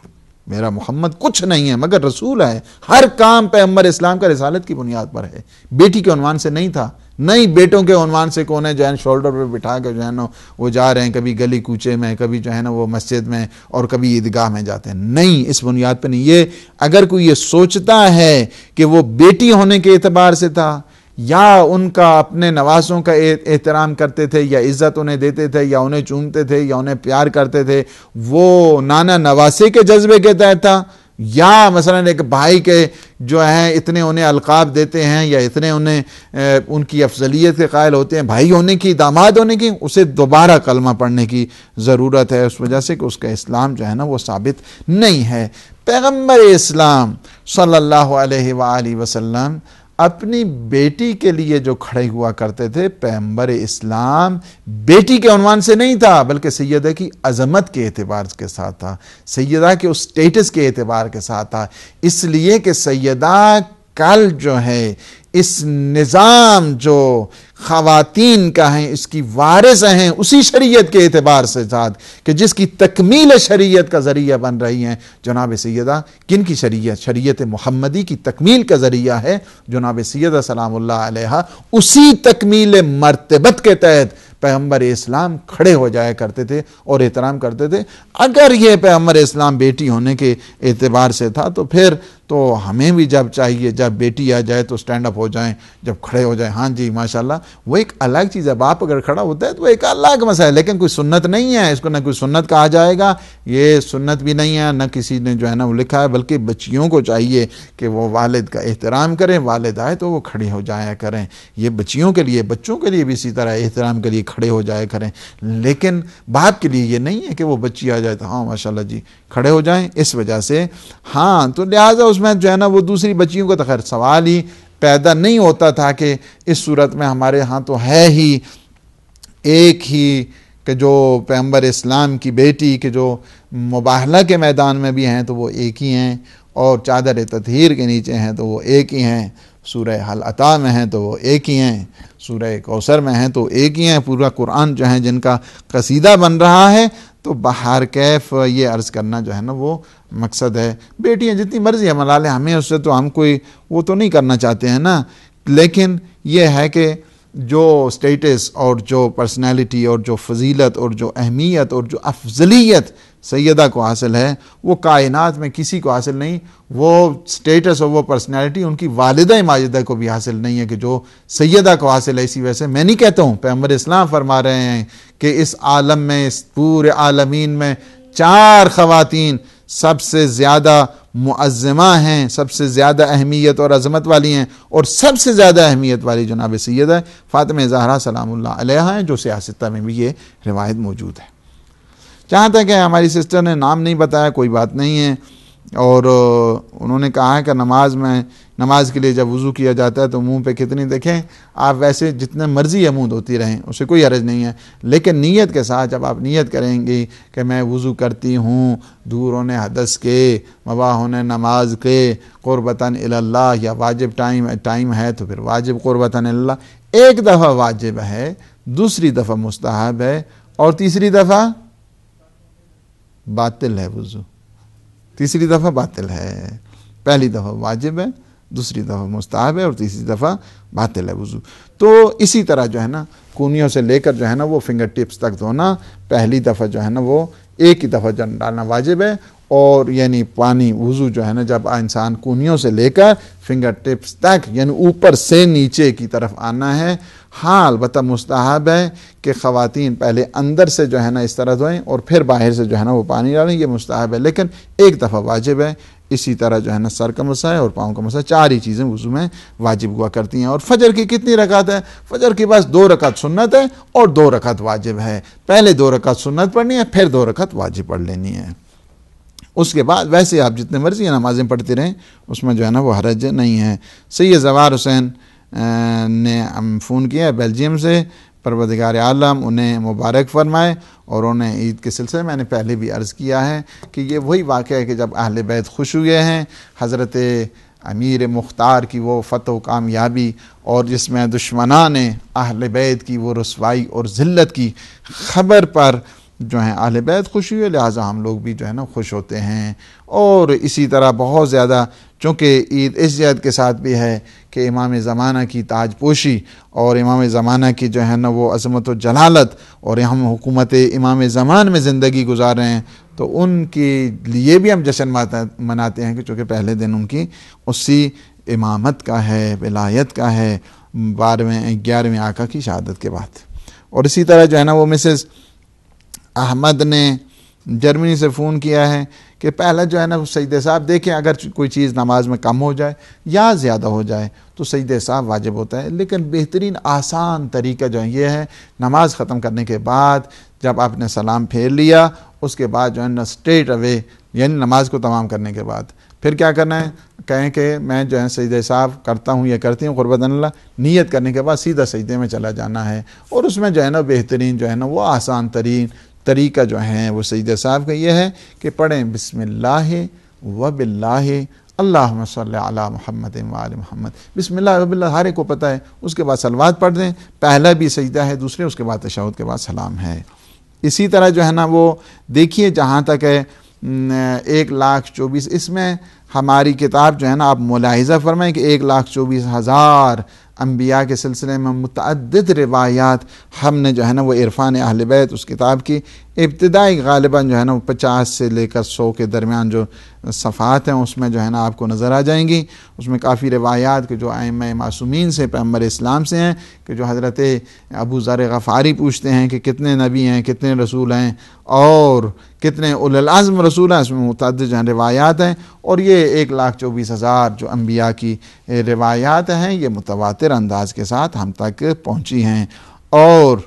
S1: میرا محمد کچھ نہیں ہے مگر رسول ہے. ہر کام پیغمبر اسلام کا رسالت کی بنیاد پر ہے، بیٹی کے عنوان سے نہیں تھا. نہیں بیٹوں کے عنوان سے کون ہے جو ہے شولڈر پہ بٹھا کے جو ہے نا وہ جا رہے ہیں، کبھی گلی کوچے میں، کبھی جو ہے نا وہ مسجد میں اور کبھی عیدگاہ میں جاتے ہیں. نہیں، اس بنیاد پہ نہیں. یہ اگر کوئی یہ سوچتا ہے کہ وہ بیٹی ہونے کے اعتبار سے تھا یا ان کا اپنے نوازوں کا احترام کرتے تھے یا عزت انہیں دیتے تھے یا انہیں چومتے تھے یا انہیں پیار کرتے تھے، وہ نانا نواسے کے جذبے کے تحت تھا، یا مثلا ایک بھائی کے جو ہیں اتنے انہیں القاب دیتے ہیں یا اتنے انہیں ان کی افضلیت کے قائل ہوتے ہیں بھائی ہونے کی، داماد ہونے کی، اسے دوبارہ کلمہ پڑھنے کی ضرورت ہے، اس وجہ سے کہ اس کا اسلام جو ہے نا وہ ثابت نہیں ہے. پیغمبر اسلام صلی اللہ علیہ وآلہ وسلم اپنی بیٹی کے لیے جو کھڑے ہوا کرتے تھے، پیغمبر اسلام بیٹی کے عنوان سے نہیں تھا بلکہ سیدہ کی عظمت کے اعتبار کے ساتھ تھا، سیدہ کے اس سٹیٹس کے اعتبار کے ساتھ تھا. اس لیے کہ سیدہ کل جو ہے اس نظام جو خواتین کا ہیں اس کی وارث ہیں اسی شریعت کے اعتبار سے ساتھ کہ جس کی تکمیل شریعت کا ذریعہ بن رہی ہیں جناب سیدہ. کن کی شریعت؟ شریعت محمدی کی تکمیل کا ذریعہ ہے جناب سیدہ سلام اللہ علیہا. اسی تکمیل مرتبت کے تحت پیغمبر اسلام کھڑے ہو جایا کرتے تھے اور احترام کرتے تھے. اگر یہ پیغمبر اسلام بیٹی ہونے کے اعتبار سے تھا تو پھر تو ہمیں بھی جب چاہیے جب بیٹی آ جائے تو سٹینڈ اپ ہو جائیں، جب کھڑے ہو جائیں. ہاں جی ماشاءاللہ، وہ ایک الگ چیز ہے. باپ اگر کھڑا ہوتا ہے تو وہ ایک الگ مسئلہ ہے، لیکن کوئی سنت نہیں ہے. اس کو نہ کوئی سنت کہا جائے گا، یہ سنت بھی نہیں ہے، نہ کسی نے جو ہے نا وہ لکھا ہے. بلکہ بچیوں کو چاہیے کہ وہ والد کا احترام کریں، والد آئے تو وہ کھڑے ہو جایا کریں. یہ بچیوں کے لیے، بچوں کے لیے بھی اسی طرح احترام کے لیے کھڑے ہو جایا کریں. لیکن باپ کے لیے یہ نہیں ہے کہ وہ بچی آ جائے تو ہاں ماشاءاللہ جی کھڑے ہو جائیں. اس وجہ سے ہاں تو لہٰذا اس میں جو ہے نا وہ دوسری بچیوں کا تو خیر سوال ہی پیدا نہیں ہوتا تھا کہ اس صورت میں ہمارے ہاں تو ہے ہی ایک ہی کہ جو پیغمبر اسلام کی بیٹی کہ جو مباہلہ کے میدان میں بھی ہیں تو وہ ایک ہی ہیں، اور چادر تطہیر کے نیچے ہیں تو وہ ایک ہی ہیں، سورہ حل عطا میں ہیں تو وہ ایک ہی ہیں، سورہ کوثر میں ہیں تو ایک ہی ہیں، پورا قرآن جو ہے جن کا قصیدہ بن رہا ہے، تو بہر کیف یہ عرض کرنا جو ہے نا وہ مقصد ہے۔ بیٹیاں جتنی مرضی عمل لیں، ہمیں اس سے تو ہم کوئی وہ تو نہیں کرنا چاہتے ہیں نا، لیکن یہ ہے کہ جو سٹیٹس اور جو پرسنالٹی اور جو فضیلت اور جو اہمیت اور جو افضلیت سیدہ کو حاصل ہے وہ کائنات میں کسی کو حاصل نہیں، وہ سٹیٹس اور وہ پرسنالٹی ان کی والدہ ماجدہ کو بھی حاصل نہیں ہے کہ جو سیدہ کو حاصل ہے۔ اسی وجہ سے میں نہیں کہتا ہوں، پیغمبر اسلام فرما رہے ہیں کہ اس عالم میں، اس پورے عالمین میں 4 خواتین سب سے زیادہ معظمہ ہیں، سب سے زیادہ اہمیت اور عظمت والی ہیں، اور سب سے زیادہ اہمیت والی جناب سیدہ فاطمہ زہرا سلام اللہ علیہا ہیں، جو سیاستہ میں بھی یہ روایت موجود ہے۔ جہاں تک ہے ہماری سسٹر نے نام نہیں بتایا، کوئی بات نہیں ہے، اور انہوں نے کہا ہے کہ نماز کے لیے جب وضو کیا جاتا ہے تو منہ پہ کتنی، دیکھیں آپ ویسے جتنے مرضی عمود ہوتی رہیں، اسے کوئی حرج نہیں ہے، لیکن نیت کے ساتھ جب آپ نیت کریں گی کہ میں وضو کرتی ہوں دور ہونے حدث کے، مباح ہونے نماز کے، قربتاً اللہ، یا واجب ٹائم ہے تو پھر واجب قربتاً اللہ، ایک دفعہ واجب ہے، دوسری دفعہ مستحب ہے، اور تیسری دفعہ باطل ہے وضو، تیسری دفعہ باطل ہے، پہلی دفعہ واجب ہے، دوسری دفعہ مستحب ہے، اور تیسری دفعہ باطل ہے وضو۔ تو اسی طرح جو ہے نا کونیوں سے لے کر جو ہے نا وہ فنگر ٹپس تک دھونا، پہلی دفعہ جو ہے نا وہ ایک ہی دفعہ ڈالنا واجب ہے، اور یعنی پانی وضو جو ہے نا جب انسان کونیوں سے لے کر فنگر ٹپس تک یعنی اوپر سے نیچے کی طرف آنا ہے۔ ہاں البتہ مستحب ہے کہ خواتین پہلے اندر سے جو ہے نا اس طرح دھوئیں اور پھر باہر سے جو ہے نا وہ پانی ڈالیں، یہ مستحب ہے، لیکن ایک دفعہ واجب ہے۔ اسی طرح جو ہے نا سر کا مسح اور پاؤں کا مسح، 4 ہی چیزیں وضو میں واجب ہوا کرتی ہیں۔ اور فجر کی کتنی رکعت ہے؟ فجر کی بس 2 رکعت سنت ہے اور 2 رکعت واجب ہے۔ پہلے 2 رکعت سنت پڑھنی ہے، پھر 2 رکعت واجب پڑھ لینی ہے۔ اس کے بعد ویسے آپ جتنے مرضی نمازیں پڑھتے رہیں، اس میں جو ہے نا وہ حرج نہیں ہے۔ سید زوار حسین نے فون کیا بیلجیم سے، پروردگار عالم انہیں مبارک فرمائے، اور انہیں عید کے سلسلے میں نے پہلے بھی عرض کیا ہے کہ یہ وہی واقعہ ہے کہ جب اہل بیت خوش ہوئے ہیں، حضرت امیر مختار کی وہ فتح و کامیابی، اور جس میں دشمنان اہل بیت کی وہ رسوائی اور ذلت کی خبر پر جو ہیں اہل بیت خوش ہوئے، لہٰذا ہم لوگ بھی جو ہے نا خوش ہوتے ہیں۔ اور اسی طرح بہت زیادہ چونکہ عید اس جہت کے ساتھ بھی ہے کہ امام زمانہ کی تاج پوشی اور امام زمانہ کی جو ہے نا وہ عظمت و جلالت، اور ہم حکومت امام زمان میں زندگی گزار رہے ہیں، تو ان کے لیے بھی ہم جشن مناتے ہیں کہ چونکہ پہلے دن ان کی اسی امامت کا ہے، ولایت کا ہے، 11ویں آقا کی شہادت کے بعد۔ اور اسی طرح جو ہے نا وہ مسز احمد نے جرمنی سے فون کیا ہے کہ پہلا جو ہے نا سجدہ صاحب دیکھیں، اگر کوئی چیز نماز میں کم ہو جائے یا زیادہ ہو جائے تو سجدہ صاحب واجب ہوتا ہے، لیکن بہترین آسان طریقہ جو ہے یہ ہے نماز ختم کرنے کے بعد جب آپ نے سلام پھیر لیا، اس کے بعد جو ہے نا اسٹریٹ اوے یعنی نماز کو تمام کرنے کے بعد پھر کیا کرنا ہے، کہیں کہ میں جو ہے سجدہ صاحب کرتا ہوں یا کرتی ہوں قربت اللہ، نیت کرنے کے بعد سیدھا سجدے میں چلا جانا ہے۔ اور اس میں جو ہے نا بہترین جو ہے نا وہ آسان ترین طریقہ جو ہے وہ سجدہ صاحب کا یہ ہے کہ پڑھیں بسم اللہ و باللہ اللہم صلی علی محمد و آل محمد، بسم اللہ و باللہ ہر ایک کو پتہ ہے، اس کے بعد صلوات پڑھ دیں، پہلا بھی سجدہ ہے، دوسرے اس کے بعد تشہد کے بعد سلام ہے۔ اسی طرح جو ہے نا وہ دیکھیے جہاں تک ہے 1,24,000 اس میں ہماری کتاب جو ہے نا آپ ملاحظہ فرمائیں کہ 1,24,000 انبیاء کے سلسلے میں متعدد روایات ہم نے جو ہے نا وہ عرفان اہل بیت اس کتاب کی ابتدائی غالباً جو ہے نا 50 سے لے کر 100 کے درمیان جو صفحات ہیں اس میں جو ہے نا آپ کو نظر آ جائیں گی۔ اس میں کافی روایات کہ جو ائمہ معصومین سے پیغمبر اسلام سے ہیں، کہ جو حضرت ابو ذر غفاری پوچھتے ہیں کہ کتنے نبی ہیں، کتنے رسول ہیں اور کتنے اولو العزم رسول ہیں، اس میں متعدد جو ہیں روایات ہیں، اور یہ 1,24,000 جو انبیاء کی روایات ہیں یہ متواتر انداز کے ساتھ ہم تک پہنچی ہیں۔ اور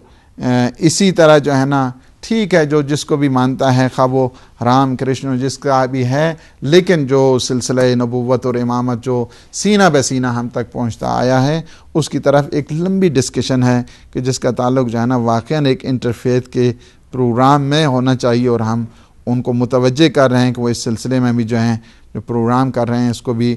S1: اسی طرح جو ہے نا ٹھیک ہے جو جس کو بھی مانتا ہے خواہ وہ رام کرشن جس کا بھی ہے، لیکن جو سلسلہ نبوت اور امامت جو سینہ بہ سینہ ہم تک پہنچتا آیا ہے اس کی طرف ایک لمبی ڈسکشن ہے کہ جس کا تعلق جو ہے نا واقعاً ایک انٹرفیتھ کے پروگرام میں ہونا چاہیے، اور ہم ان کو متوجہ کر رہے ہیں کہ وہ اس سلسلے میں بھی جو ہیں جو پروگرام کر رہے ہیں اس کو بھی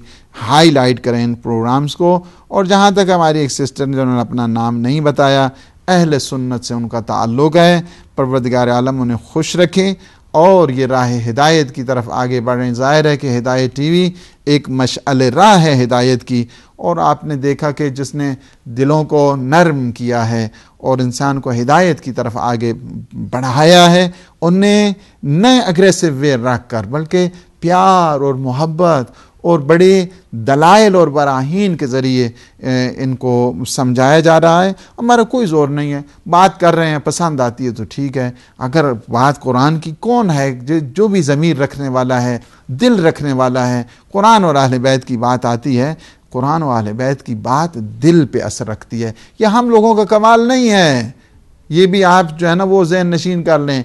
S1: ہائی لائٹ کریں ان پروگرامز کو. اور جہاں تک ہماری ایک سسٹر نے جنہوں نے اپنا نام نہیں بتایا، اہل سنت سے ان کا تعلق ہے، پروردگار عالم انہیں خوش رکھے اور یہ راہ ہدایت کی طرف آگے بڑھ رہے ہیں. ظاہر ہے کہ ہدایت ٹی وی ایک مشعل راہ ہے ہدایت کی، اور آپ نے دیکھا کہ جس نے دلوں کو نرم کیا ہے اور انسان کو ہدایت کی طرف آگے بڑھایا ہے، ان نے نئے اگریسو وے رکھ کر بلکہ پیار اور محبت اور بڑے دلائل اور براہین کے ذریعے ان کو سمجھایا جا رہا ہے. ہمارا کوئی زور نہیں ہے، بات کر رہے ہیں، پسند آتی ہے تو ٹھیک ہے. اگر بات قرآن کی، کون ہے جو بھی ضمیر رکھنے والا ہے، دل رکھنے والا ہے، قرآن اور اہل بیت کی بات آتی ہے، قرآن و اہل بیت کی بات دل پہ اثر رکھتی ہے. یہ ہم لوگوں کا کمال نہیں ہے، یہ بھی آپ جو ہے نا وہ ذہن نشین کر لیں،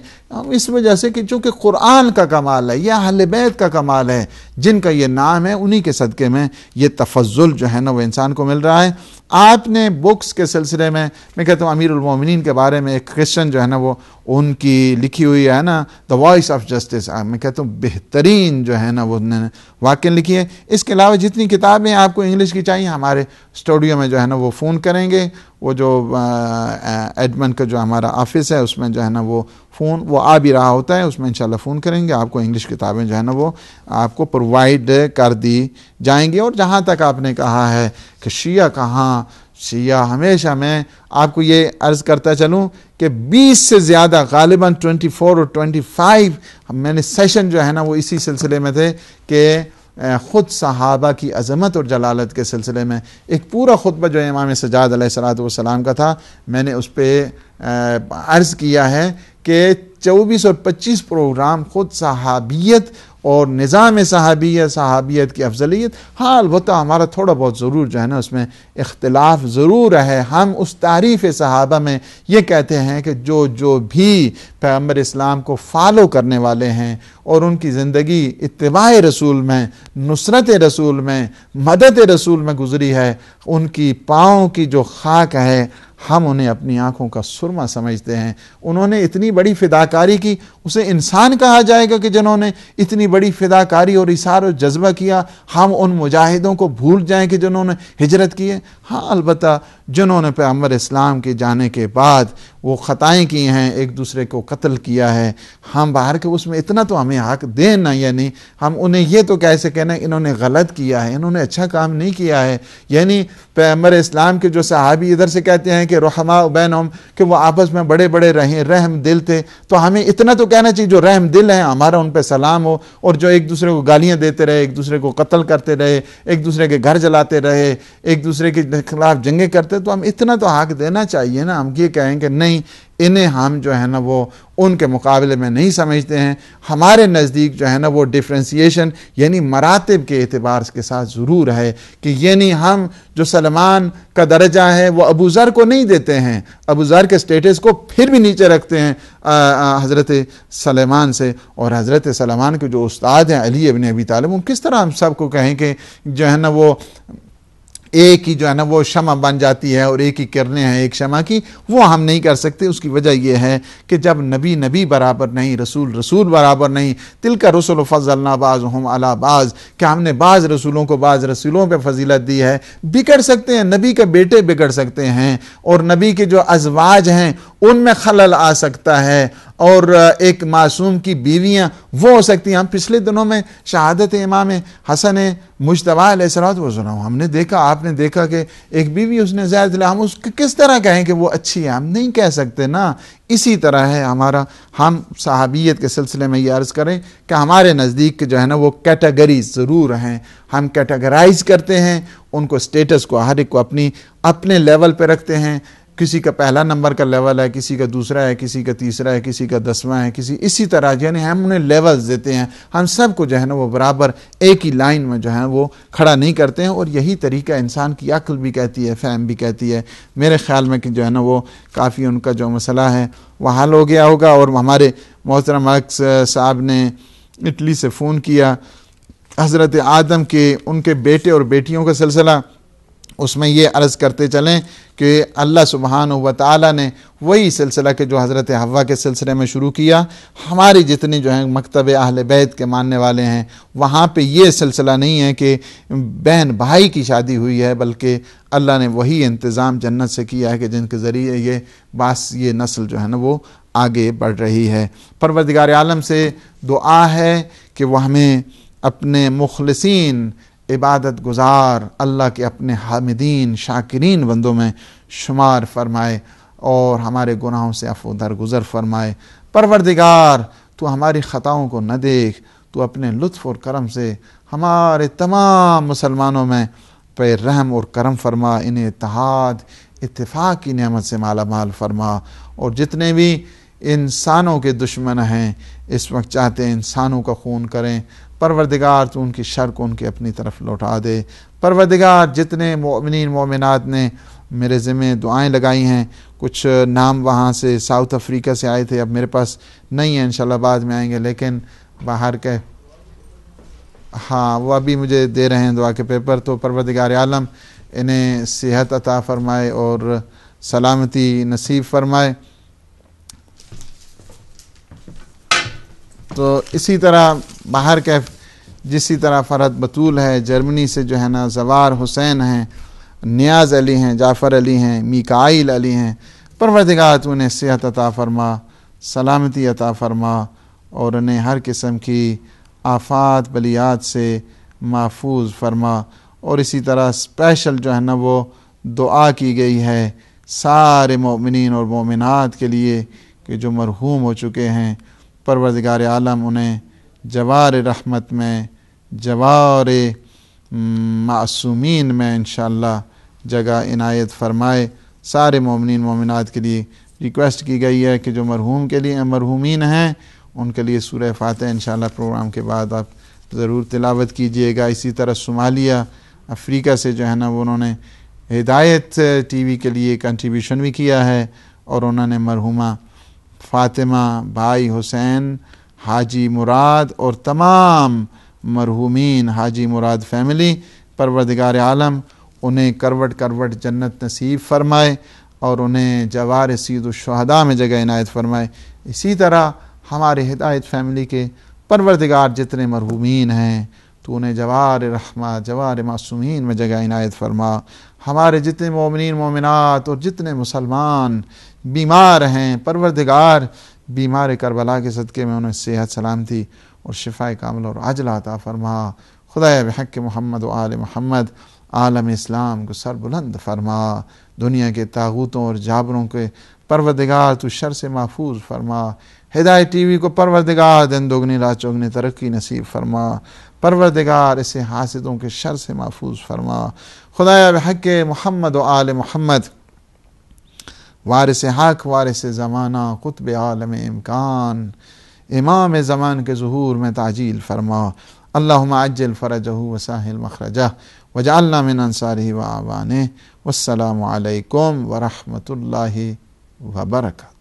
S1: اس وجہ سے کہ چونکہ قرآن کا کمال ہے، یہ اہل بیت کا کمال ہے، جن کا یہ نام ہے، انہی کے صدقے میں یہ تفضل جو ہے نا وہ انسان کو مل رہا ہے. آپ نے بکس کے سلسلے میں کہتا ہوں امیر المومنین کے بارے میں ایک کرسچن جو ہے نا وہ ان کی لکھی ہوئی ہے نا دا وائس آف جسٹس، میں کہتا ہوں بہترین جو ہے نا وہ انہوں نے واقعہ لکھی ہے. اس کے علاوہ جتنی کتابیں آپ کو انگلش کی چاہیے ہمارے اسٹوڈیو میں جو ہے نا وہ فون کریں گے، وہ جو ایڈمن کا جو ہمارا آفس ہے اس میں جو ہے نا وہ فون وہ آ بھی رہا ہوتا ہے، اس میں انشاءاللہ فون کریں گے، آپ کو انگلش کتابیں جو ہے نا وہ آپ کو پرووائڈ کر دی جائیں گی. اور جہاں تک آپ نے کہا ہے کہ شیعہ کہاں، شیعہ ہمیشہ میں آپ کو یہ عرض کرتا چلوں کہ 20 سے زیادہ غالباً 24 اور 25 میں نے سیشن جو ہے نا وہ اسی سلسلے میں تھے کہ خود صحابہ کی عظمت اور جلالت کے سلسلے میں ایک پورا خطبہ جو امام سجاد علیہ السلام کا تھا، میں نے اس پہ عرض کیا ہے کہ 24 اور 25 پروگرام خود صحابیت اور نظام صحابیت کی افضلیت. ہاں البتہ ہمارا تھوڑا بہت ضرور جو ہے نا اس میں اختلاف ضرور ہے. ہم اس تعریف صحابہ میں یہ کہتے ہیں کہ جو بھی پیغمبر اسلام کو فالو کرنے والے ہیں اور ان کی زندگی اتباع رسول میں، نصرت رسول میں، مدد رسول میں گزری ہے، ان کی پاؤں کی جو خاک ہے ہم انہیں اپنی آنکھوں کا سرما سمجھتے ہیں. انہوں نے اتنی بڑی فداکاری کی، اسے انسان کہا جائے گا کہ جنہوں نے اتنی بڑی فداکاری اور اثار و جذبہ کیا. ہم ان مجاہدوں کو بھول جائیں کہ جنہوں نے ہجرت کی ہے؟ ہاں البتہ جنہوں نے پیغمبر اسلام کے جانے کے بعد وہ خطائیں کی ہیں، ایک دوسرے کو قتل کیا ہے، ہم باہر کے اس میں اتنا تو ہمیں حق دیں نا، یعنی ہم انہیں یہ تو کیسے کہنا انہوں نے غلط کیا ہے، انہوں نے اچھا کام نہیں کیا ہے. یعنی پیغمبر اسلام کے جو صحابی ادھر سے کہتے ہیں کہ رحماء بینہم، کہ وہ آپس میں بڑے بڑے رحم دل تھے، تو ہمیں اتنا تو کہنا چاہیے جو رحم دل ہیں ہمارا ان پہ سلام ہو، اور جو ایک دوسرے کو گالیاں دیتے رہے، ایک دوسرے کو قتل کرتے رہے، ایک دوسرے کے گھر جلاتے رہے، ایک دوسرے کے خلاف جنگیں کرتے، تو ہم اتنا تو حق دینا چاہیے نا. ہم یہ کہیں کہ نہیں، انہیں ہم جو ہے نا وہ ان کے مقابلے میں نہیں سمجھتے ہیں. ہمارے نزدیک جو ہے نا وہ ڈیفرینسیشن یعنی مراتب کے اعتبار کے ساتھ ضرور ہے کہ یعنی ہم جو سلمان کا درجہ ہے وہ ابو ذر کو نہیں دیتے ہیں، ابو ذر کے سٹیٹس کو پھر بھی نیچے رکھتے ہیں حضرت سلیمان سے. اور حضرت سلیمان کے جو استاد ہیں علی ابن ابی طالب، وہ کس طرح ہم سب کو کہیں کہ جو ہے نا وہ ایک ہی جو ہے نا وہ شمع بن جاتی ہے اور ایک ہی کرنے ہیں ایک شمع کی، وہ ہم نہیں کر سکتے. اس کی وجہ یہ ہے کہ جب نبی برابر نہیں، رسول برابر نہیں، تلک رسل فضلنا بعضهم علی بعض، کہ ہم نے بعض رسولوں کو بعض رسولوں پہ فضیلت دی ہے. بگڑ سکتے ہیں، نبی کے بیٹے بگڑ سکتے ہیں، اور نبی کے جو ازواج ہیں ان میں خلل آ سکتا ہے، اور ایک معصوم کی بیویاں وہ ہو سکتی ہیں. ہم پچھلے دنوں میں شہادت امام حسن مجتبی علیہ السلام ہم نے دیکھا، آپ نے دیکھا کہ ایک بیوی اس نے زیادہ لیا، ہم اس کو کس طرح کہیں کہ وہ اچھی ہے؟ ہم نہیں کہہ سکتے نا. اسی طرح ہے ہمارا، ہم صحابیت کے سلسلے میں یہ عرض کریں کہ ہمارے نزدیک جو ہے نا وہ کیٹیگریز ضرور ہیں، ہم کیٹیگرائز کرتے ہیں ان کو، سٹیٹس کو ہر ایک کو اپنے لیول پہ رکھتے ہیں. کسی کا پہلا نمبر کا لیول ہے، کسی کا دوسرا ہے، کسی کا تیسرا ہے، کسی کا 10واں ہے، اسی طرح یعنی ہم انہیں لیولز دیتے ہیں، ہم سب کو جو ہے نا وہ برابر ایک ہی لائن میں جو ہے وہ کھڑا نہیں کرتے ہیں. اور یہی طریقہ انسان کی عقل بھی کہتی ہے، فہم بھی کہتی ہے. میرے خیال میں کہ جو ہے نا وہ کافی ان کا جو مسئلہ ہے وہ حل ہو گیا ہوگا. اور ہمارے محترم ملک صاحب نے اٹلی سے فون کیا، حضرت آدم کے ان کے بیٹے اور بیٹیوں کا سلسلہ، اس میں یہ عرض کرتے چلیں کہ اللہ سبحانہ و تعالیٰ نے وہی سلسلہ کہ جو حضرت حوا کے سلسلے میں شروع کیا، ہماری جتنی جو ہیں مکتب اہل بیت کے ماننے والے ہیں وہاں پہ یہ سلسلہ نہیں ہے کہ بہن بھائی کی شادی ہوئی ہے، بلکہ اللہ نے وہی انتظام جنت سے کیا ہے کہ جن کے ذریعے یہ نسل جو ہے نا وہ آگے بڑھ رہی ہے. پروردگار عالم سے دعا ہے کہ وہ ہمیں اپنے مخلصین، عبادت گزار، اللہ کے اپنے حامدین شاکرین بندوں میں شمار فرمائے اور ہمارے گناہوں سے عفو درگزر فرمائے. پروردگار تو ہماری خطاؤں کو نہ دیکھ، تو اپنے لطف اور کرم سے ہمارے تمام مسلمانوں میں پہ رحم اور کرم فرما، انہیں اتفاق کی نعمت سے مالا مال فرما. اور جتنے بھی انسانوں کے دشمن ہیں اس وقت چاہتے ہیں انسانوں کا خون کریں، پروردگار تو ان کی شر کو ان کے اپنی طرف لوٹا دے. پروردگار جتنے مومنین مومنات نے میرے ذمہ دعائیں لگائی ہیں، کچھ نام وہاں سے ساؤتھ افریقہ سے آئے تھے، اب میرے پاس نہیں ہیں، انشاءاللہ بعد میں آئیں گے، لیکن باہر کے ہاں وہ ابھی مجھے دے رہے ہیں دعا کے پیپر. تو پروردگار عالم انہیں صحت عطا فرمائے اور سلامتی نصیب فرمائے. تو اسی طرح باہر کے جسی طرح فرحت بطول ہے جرمنی سے، جو ہے نا زوار حسین ہیں، نیاز علی ہیں، جعفر علی ہیں، میکائیل علی ہیں. پروردگار تو انہیں صحت عطا فرما، سلامتی عطا فرما اور انہیں ہر قسم کی آفات بلیات سے محفوظ فرما. اور اسی طرح اسپیشل جو ہے نا وہ دعا کی گئی ہے سارے مومنین اور مومنات کے لیے کہ جو مرحوم ہو چکے ہیں. پروردگار عالم انہیں جوار رحمت میں، جوار معصومین میں انشاءاللہ جگہ عنایت فرمائے. سارے مومنین مومنات کے لیے ریکویسٹ کی گئی ہے کہ جو مرحوم کے لیے مرحومین ہیں ان کے لیے سورہ فاتحہ انشاءاللہ پروگرام کے بعد آپ ضرور تلاوت کیجئے گا. اسی طرح صومالیہ افریقہ سے جو ہے نا وہ انہوں نے ہدایت ٹی وی کے لیے کنٹریبیوشن بھی کیا ہے اور انہوں نے مرحومہ فاطمہ، بھائی حسین، حاجی مراد اور تمام مرحومین حاجی مراد فیملی، پروردگار عالم انہیں کروٹ کروٹ جنت نصیب فرمائے اور انہیں جوار سید الشہداء میں جگہ عنایت فرمائے. اسی طرح ہمارے ہدایت فیملی کے پروردگار جتنے مرحومین ہیں تو انہیں جوار رحمہ، جوار معصومین میں جگہ عنایت فرما. ہمارے جتنے مومنین مومنات اور جتنے مسلمان بیمار ہیں پروردگار بیمار کربلا کے صدقے میں انہیں صحت، سلامتی اور شفاء کامل اور عاجلہ عطا فرما. خدایا بحق محمد و آل محمد عالم اسلام کو سر بلند فرما. دنیا کے طاغوتوں اور جابروں کے پروردگار تو شر سے محفوظ فرما. ہدایت ٹی وی کو پروردگار دن دوگنی رات چوگنی ترقی نصیب فرما. پروردگار اسے حاسدوں کے شر سے محفوظ فرما. خدایا بحق محمد و آل محمد وارث حق، وارث زمانہ، قطب عالم امکان، امام زمان کے ظہور میں تعجیل فرما. اللہم عجل فرجہ وساہل مخرجہ وجعلنا من انصارہ و اعوانہ. والسلام علیکم ورحمۃ اللہ وبرکاتہ.